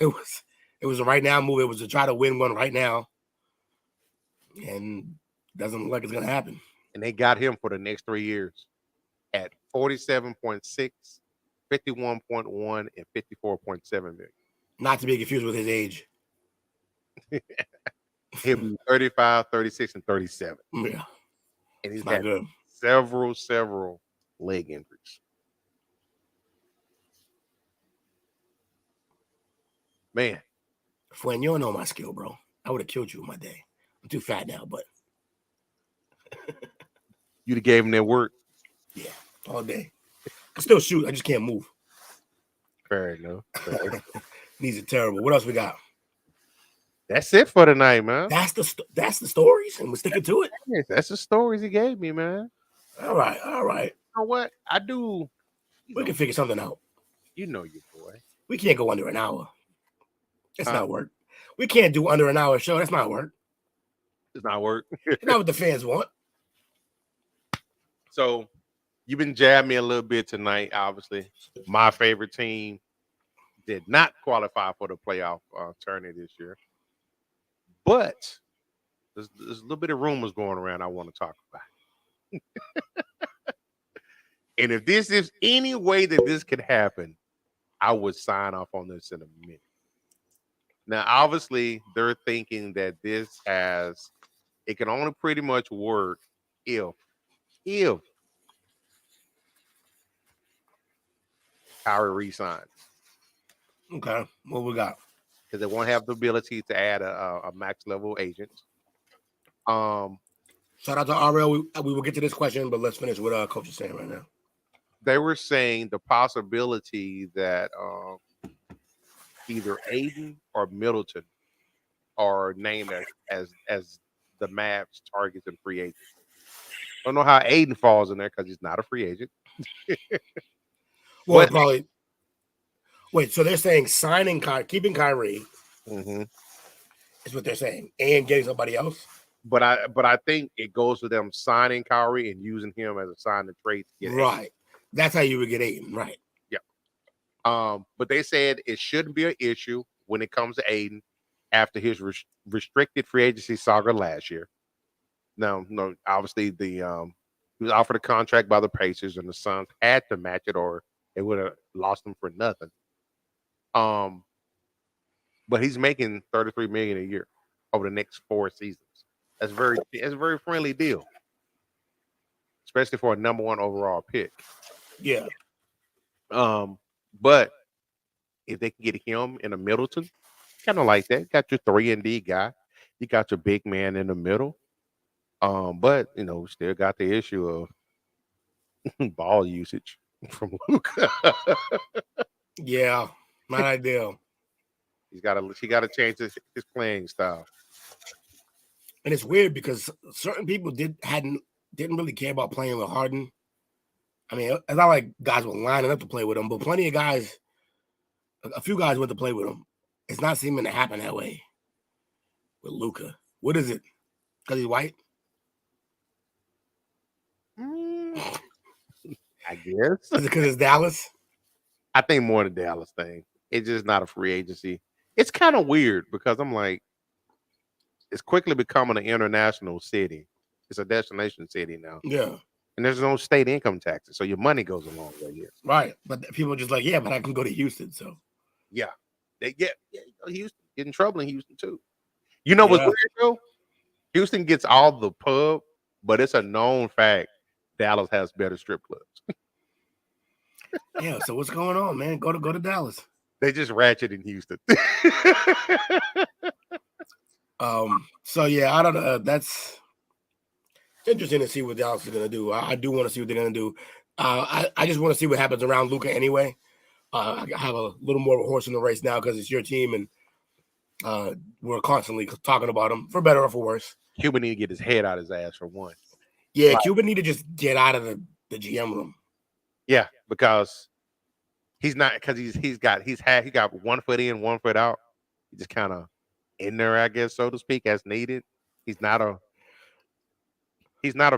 S7: It was a right now move. It was to try to win one right now, and doesn't look like it's gonna happen.
S6: And they got him for the next 3 years at 47.6, 51.1, and 54.7 million.
S7: Not to be confused with his age.
S6: He'll be 35, 36, and 37.
S7: Yeah,
S6: And he's
S7: not
S6: had
S7: good.
S6: several leg injuries. Man,
S7: Fuen, you don't know my skill, bro. I would have killed you in my day. I'm too fat now, but
S6: you'd have gave him that work.
S7: yeah, all day. I still shoot. I just can't move.
S6: Fair enough.
S7: These are terrible. What else we got?
S6: That's it for tonight, man.
S7: That's the stories, and we're sticking to it.
S6: That's the stories he gave me, man.
S7: All right.
S6: You know what? I do.
S7: We can figure something out.
S6: You know your boy.
S7: We can't go under an hour. That's not work. We can't do under an hour show. That's not work.
S6: It's not work.
S7: It's not what the fans want.
S6: So you've been jabbing me a little bit tonight, obviously. My favorite team did not qualify for the playoff tournament this year. But there's a little bit of rumors going around I want to talk about. And if this is any way that this could happen, I would sign off on this in a minute. Now, obviously, they're thinking that it can only pretty much work if Kyrie resigns.
S7: Okay, what we got?
S6: Because they won't have the ability to add a max level agent.
S7: Shout out to RL. We will get to this question, but let's finish what Coach is saying right now.
S6: They were saying the possibility that either Aiden or Middleton are named as the Mavs targets and free agents. I don't know how Aiden falls in there because he's not a free agent.
S7: Well, probably. Wait, so they're saying keeping Kyrie is what they're saying, and getting somebody else.
S6: But I think it goes to them signing Kyrie and using him as a sign to trade to get
S7: right.
S6: Aiden.
S7: That's how you would get Aiden, right?
S6: Yeah. But they said it shouldn't be an issue when it comes to Aiden after his restricted free agency saga last year. No, obviously he was offered a contract by the Pacers, and the Suns had to match it, or they would have lost him for nothing. But he's making $33 million a year over the next 4 seasons. That's a very friendly deal, especially for a number 1 overall pick.
S7: Yeah.
S6: But if they can get him in a Middleton, kind of like that, you got your 3-and-D guy, you got your big man in the middle. But still got the issue of ball usage from Luka.
S7: Yeah, not ideal.
S6: He got to change his playing style.
S7: And it's weird because certain people didn't really care about playing with Harden. I mean, it's not like guys were lining up to play with him, but plenty of guys, a few guys went to play with him. It's not seeming to happen that way with Luka. What is it? Because he's white?
S6: I guess.
S7: Is it because it's Dallas?
S6: I think more the Dallas thing. It's just not a free agency. It's kind of weird because I'm like, it's quickly becoming an international city. It's a destination city now.
S7: Yeah.
S6: And there's no state income taxes, so your money goes a long way here.
S7: Right. But people are just like, yeah, but I can go to Houston, so.
S6: Yeah. Houston get in trouble in Houston too. You know what's weird though? Houston gets all the pub, but it's a known fact Dallas has better strip clubs.
S7: Yeah, so what's going on, man? Go to Dallas.
S6: They just ratchet in Houston.
S7: So yeah, I don't know. That's interesting to see what Dallas is gonna do. I do want to see what they're gonna do. I just want to see what happens around Luka anyway. I have a little more of a horse in the race now because it's your team, and we're constantly talking about him for better or for worse.
S6: Cuban need to get his head out of his ass for one.
S7: Yeah, Cuban need to just get out of the GM room.
S6: Yeah, because he's not, because he got 1 foot in, 1 foot out. He's just kind of in there, I guess, so to speak, as needed. He's not he's not a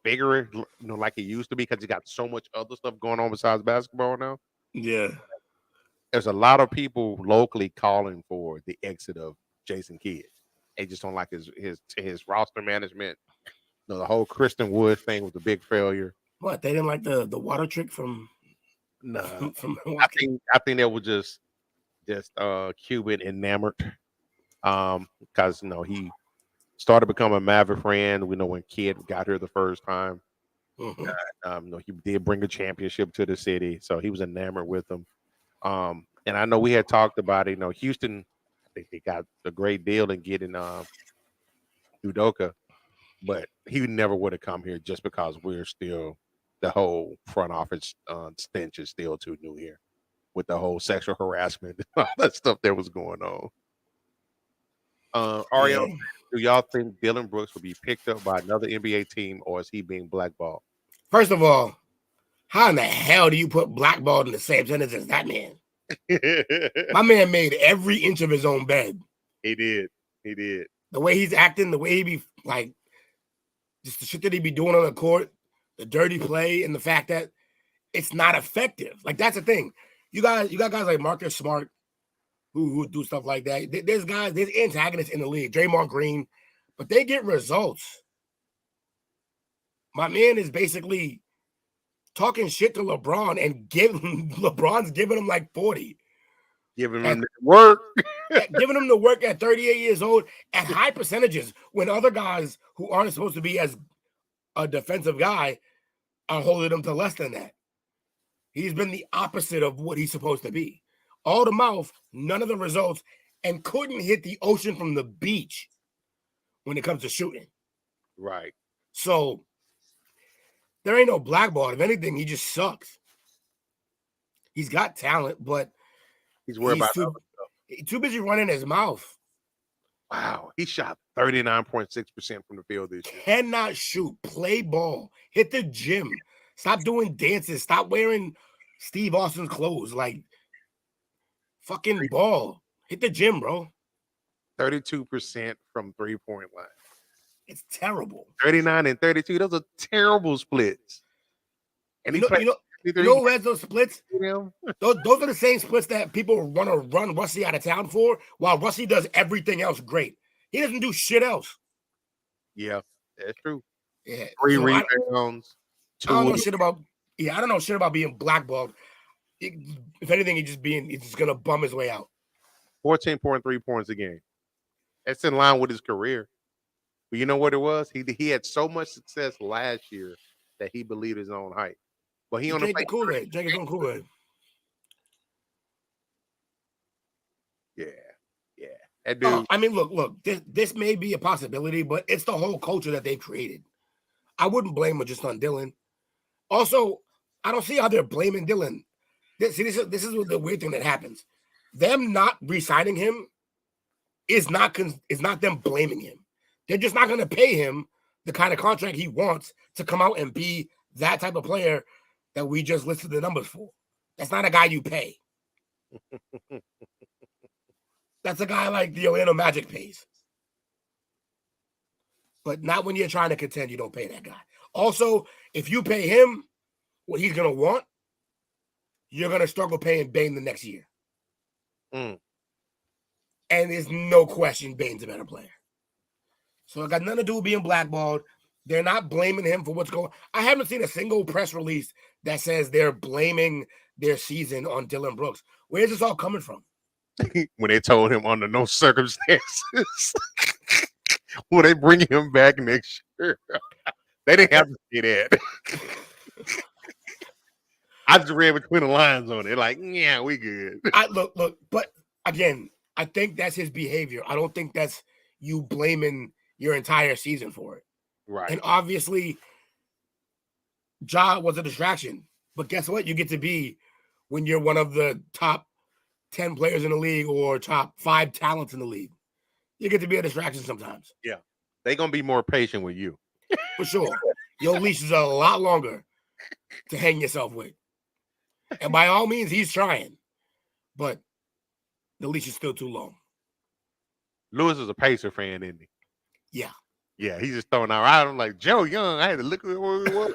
S6: bigger, like he used to be because he got so much other stuff going on besides basketball now.
S7: Yeah.
S6: There's a lot of people locally calling for the exit of Jason Kidd. They just don't like his roster management. The whole Kristen Wood thing was a big failure.
S7: What, they didn't like the water trick from
S6: No,
S7: from Milwaukee?
S6: I think they were just Cuban enamored. Because he started becoming a Maverick fan. We know when Kidd got here the first time. He did bring a championship to the city, so he was enamored with them. And I know we had talked about it. Houston, I think they got a great deal in getting Udoka, but he never would have come here just because we're still the whole front office stench is still too new here with the whole sexual harassment and all that stuff that was going on. Ariel, do y'all think Dylan Brooks will be picked up by another NBA team, or is he being blackballed?
S7: First of all, how in the hell do you put blackballed in the same sentence as that man? My man made every inch of his own bed.
S6: He did.
S7: The way he's acting, the way he be like, just the shit that he be doing on the court, the dirty play, and the fact that it's not effective. Like, that's the thing. You got guys like Marcus Smart who do stuff like that. There's antagonists in the league, Draymond Green, but they get results. My man is basically talking shit to LeBron and LeBron's giving him like 40.
S6: Giving him the work.
S7: Giving him the work at 38 years old at high percentages when other guys who aren't supposed to be as a defensive guy are holding him to less than that. He's been the opposite of what he's supposed to be. All the mouth, none of the results, and couldn't hit the ocean from the beach when it comes to shooting.
S6: Right.
S7: So there ain't no blackball. If anything, he just sucks. He's got talent, but
S6: he's worried about
S7: too busy running his mouth.
S6: Wow. He shot 39.6% from the field this year.
S7: Cannot shoot. Play ball. Hit the gym. Stop doing dances. Stop wearing Steve Austin's clothes. Like, fucking ball. Hit the gym, bro.
S6: 32% from 3-point line.
S7: It's terrible.
S6: 39 and 32. Those are terrible splits. And
S7: you know who has those splits? Those are the same splits that people want to run Rusty out of town for, while Rusty does everything else great. He doesn't do shit else.
S6: Yeah, that's true.
S7: Yeah.
S6: 3 rebounds.
S7: I don't know shit about. Yeah, I don't know shit about being blackballed. If anything, he's just gonna bum his way out.
S6: 14.3 points a game. That's in line with his career. But you know what it was? He had so much success last year that he believed his own hype. But he only
S7: drank the Kool-Aid. Drink his own Kool-Aid.
S6: Yeah. That dude.
S7: I mean, look. This may be a possibility, but it's the whole culture that they've created. I wouldn't blame it just on Dylan. Also, I don't see how they're blaming Dylan. This is the weird thing that happens. Them not re-signing him is not them blaming him. They're just not going to pay him the kind of contract he wants to come out and be that type of player that we just listed the numbers for. That's not a guy you pay. That's a guy like the Orlando Magic pays. But not when you're trying to contend, you don't pay that guy. Also, if you pay him what he's going to want, you're going to struggle paying Bane the next year. And there's no question Bane's a better player. So it got nothing to do with being blackballed. They're not blaming him for what's going on. I haven't seen a single press release that says they're blaming their season on Dylan Brooks. Where's this all coming from?
S6: When they told him under no circumstances will they bring him back next year. They didn't have to say that. I just read between the lines on it. Like, yeah, we good.
S7: Look, but again, I think that's his behavior. I don't think that's you blaming your entire season for it.
S6: Right.
S7: And obviously, Ja was a distraction. But guess what? You get to be when you're one of the top 10 players in the league or top 5 talents in the league. You get to be a distraction sometimes.
S6: Yeah. They're going to be more patient with you.
S7: For sure. Your leash is a lot longer to hang yourself with. And by all means, he's trying. But the leash is still too long.
S6: Lewis is a Pacer fan, isn't he?
S7: Yeah.
S6: Yeah, he's just throwing out. I'm like Joe Young. I had to look at what it was.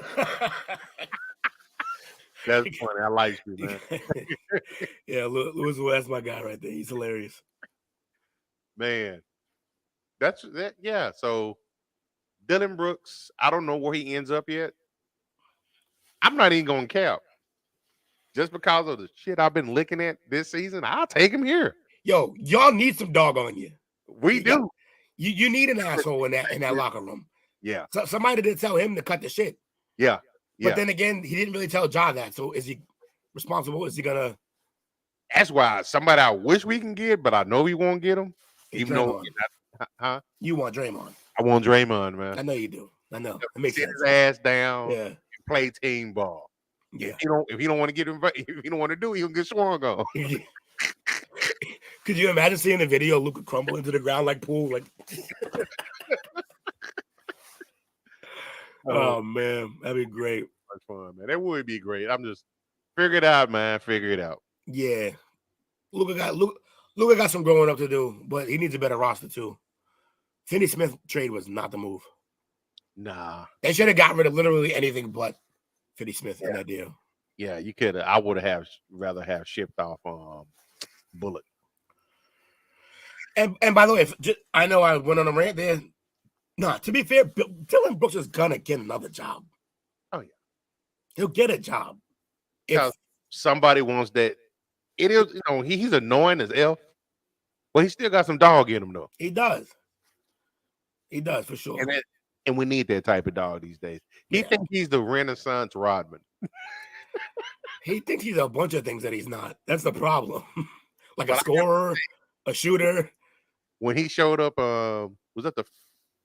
S6: That's funny. I like you, man.
S7: Yeah, Louis, that's my guy right there. He's hilarious.
S6: Man, that's that. Yeah. So Dylan Brooks, I don't know where he ends up yet. I'm not even going to cap. Just because of the shit I've been looking at this season, I'll take him here.
S7: Yo, y'all need some dog on you.
S6: We do.
S7: You need an asshole in that locker room.
S6: Yeah.
S7: So somebody did tell him to cut the shit.
S6: Yeah.
S7: But then again, he didn't really tell Ja that. So is he responsible? Is he gonna?
S6: That's why somebody I wish we can get, but I know we won't get him. Even though,
S7: you want Draymond.
S6: I want Draymond, man.
S7: I know you do. I know. It makes
S6: Sit
S7: sense.
S6: his ass down.
S7: Yeah.
S6: And play team ball.
S7: Yeah.
S6: If you don't want to get him, if you don't want to do it, he'll get swung on.
S7: Could you imagine seeing the video? Luka crumble into the ground like pool, like. Oh man, that'd be great.
S6: That's fun, man. That would be great. I'm just figure it out, man. Figure it out.
S7: Yeah, Luka got some growing up to do, but he needs a better roster too. Finney Smith trade was not the move.
S6: Nah,
S7: they should have got rid of literally anything but Finney Smith in that deal.
S6: Yeah, you could. I would have rather have shipped off Bullock.
S7: And by the way, I know I went on a rant there. No, to be fair, Dylan Brooks is gonna get another job.
S6: Oh yeah,
S7: he'll get a job
S6: if somebody wants that. It is, he's annoying as F, but he still got some dog in him though.
S7: He does for sure.
S6: And we need that type of dog these days. He thinks he's the Renaissance Rodman.
S7: He thinks he's a bunch of things that he's not. That's the problem. Like a scorer, a shooter.
S6: When he showed up, was that the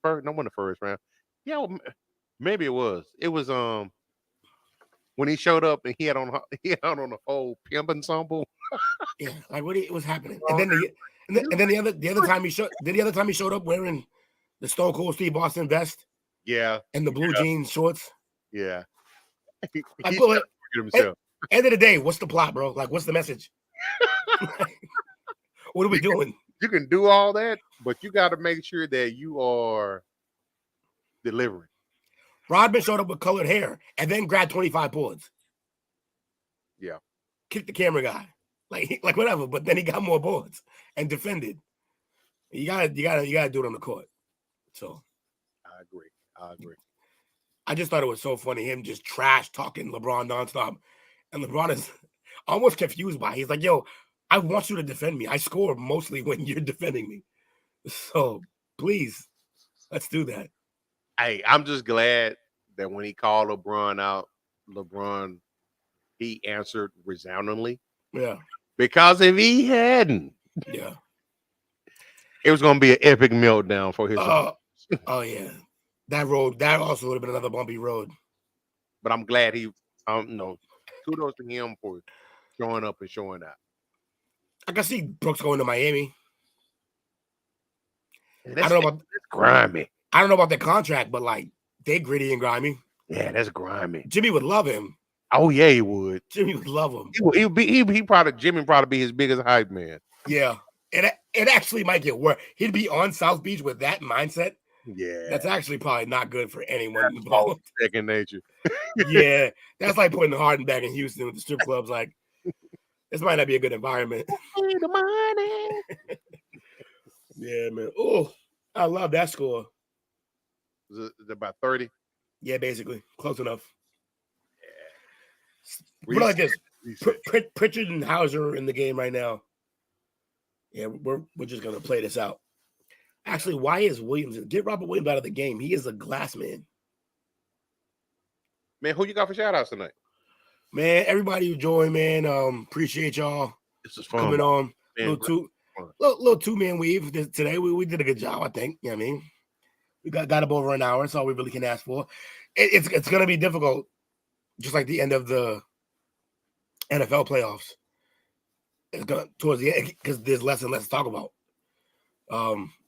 S6: first? No, one the first round. Yeah, maybe it was. It was when he showed up and he had on the whole pimp ensemble.
S7: Yeah, like what was happening? And then the other time he showed up wearing the Stone Cold Steve Austin vest.
S6: Yeah,
S7: and the blue jeans shorts.
S6: Yeah,
S7: end of the day, what's the plot, bro? Like, what's the message? What are we doing?
S6: You can do all that, but you got to make sure that you are delivering.
S7: Rodman showed up with colored hair and then grabbed 25 boards.
S6: Yeah.
S7: Kicked the camera guy. Like whatever, but then he got more boards and defended. You gotta do it on the court. So
S6: I agree.
S7: I just thought it was so funny, him just trash talking LeBron nonstop. And LeBron is almost confused by it. He's like, yo, I want you to defend me. I score mostly when you're defending me. So please, let's do that.
S6: Hey, I'm just glad that when he called LeBron out, he answered resoundingly.
S7: Yeah.
S6: Because if he hadn't, it was going to be an epic meltdown for his.
S7: Oh yeah, that also would have been another bumpy road.
S6: But I'm glad he, kudos to him for showing up and showing out.
S7: I can see Brooks going to Miami.
S6: I don't know about grimy.
S7: I don't know about the contract, but like they gritty and grimy.
S6: Yeah, that's grimy.
S7: Jimmy would love him.
S6: Oh yeah, he would.
S7: Jimmy would love him.
S6: Jimmy probably be his biggest hype man.
S7: Yeah, it actually might get worse. He'd be on South Beach with that mindset.
S6: Yeah,
S7: that's actually probably not good for anyone involved.
S6: Second nature.
S7: Yeah, that's like putting Harden back in Houston with the strip clubs. Like, this might not be a good environment.
S6: The money.
S7: Yeah, man. Oh, I love that score.
S6: Is it about 30?
S7: Yeah, basically close enough.
S6: Yeah.
S7: We're like this. Pritchard and Hauser are in the game right now. Yeah, we're just gonna play this out. Actually, why is Williams? Get Robert Williams out of the game. He is a glass man.
S6: Man, who you got for shout outs tonight?
S7: Man, everybody who joined, man. Appreciate y'all.
S6: This is fun.
S7: Coming on. Little two-man weave today. We did a good job, I think. You know what I mean? We got up over an hour. That's all we really can ask for. It's gonna be difficult, just like the end of the NFL playoffs. It's gonna towards the end because there's less and less to talk about.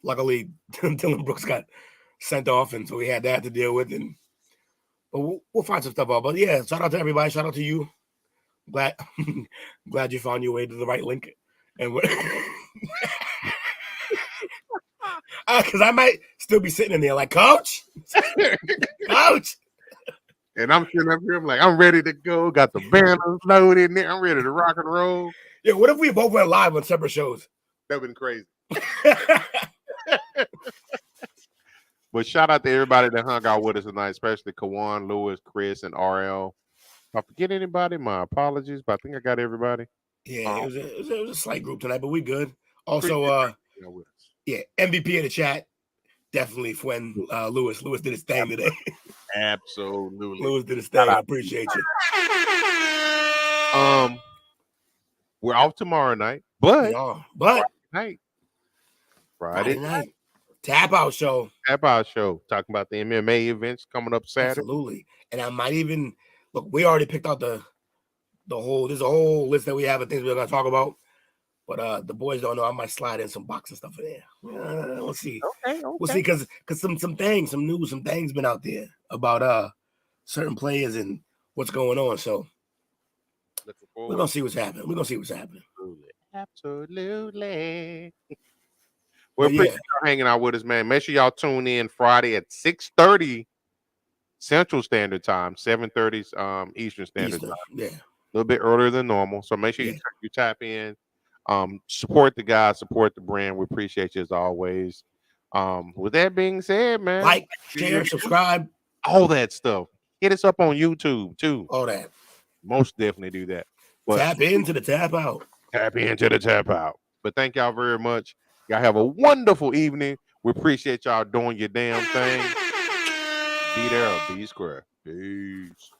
S7: Luckily, Dylan Brooks got sent off, and so we had that to deal with. But we'll find some stuff out. But yeah, shout out to everybody. Shout out to you. Glad you found your way to the right link. And because I might still be sitting in there like, Coach, Coach.
S6: And I'm sitting up here, I'm like, I'm ready to go. Got the banners loaded in there. I'm ready to rock and roll.
S7: Yeah, what if we both went live on separate shows?
S6: That would been crazy. But shout out to everybody that hung out with us tonight, especially Kawan, Lewis, Chris, and RL. If I forget anybody, my apologies, but I think I got everybody.
S7: Yeah, it was a slight group tonight, but we good. Also, yeah, MVP of the chat, definitely when Lewis did his thing today.
S6: Absolutely.
S7: Lewis did his thing. I appreciate you.
S6: We're off tomorrow night, but Friday night.
S7: Tap out show.
S6: Talking about the MMA events coming up Saturday.
S7: Absolutely. And I might even look, we already picked out the whole, there's a whole list that we have of things we're gonna talk about. But the boys don't know. I might slide in some boxing stuff in there. We'll see. Okay. We'll see because some news, some things been out there about certain players and what's going on. So we're gonna see what's happening.
S6: Absolutely. We appreciate y'all hanging out with us, man. Make sure y'all tune in Friday at 6:30 Central Standard Time, 7:30 Eastern Standard Time.
S7: Yeah.
S6: A little bit earlier than normal. So make sure you tap in. Support the guys, support the brand. We appreciate you as always. With that being said, man,
S7: like, share, subscribe,
S6: all that stuff. Hit us up on YouTube too.
S7: All that.
S6: Most definitely do that. But
S7: tap into the tap out.
S6: But thank y'all very much. Y'all have a wonderful evening. We appreciate y'all doing your damn thing. Be there or be square. Peace.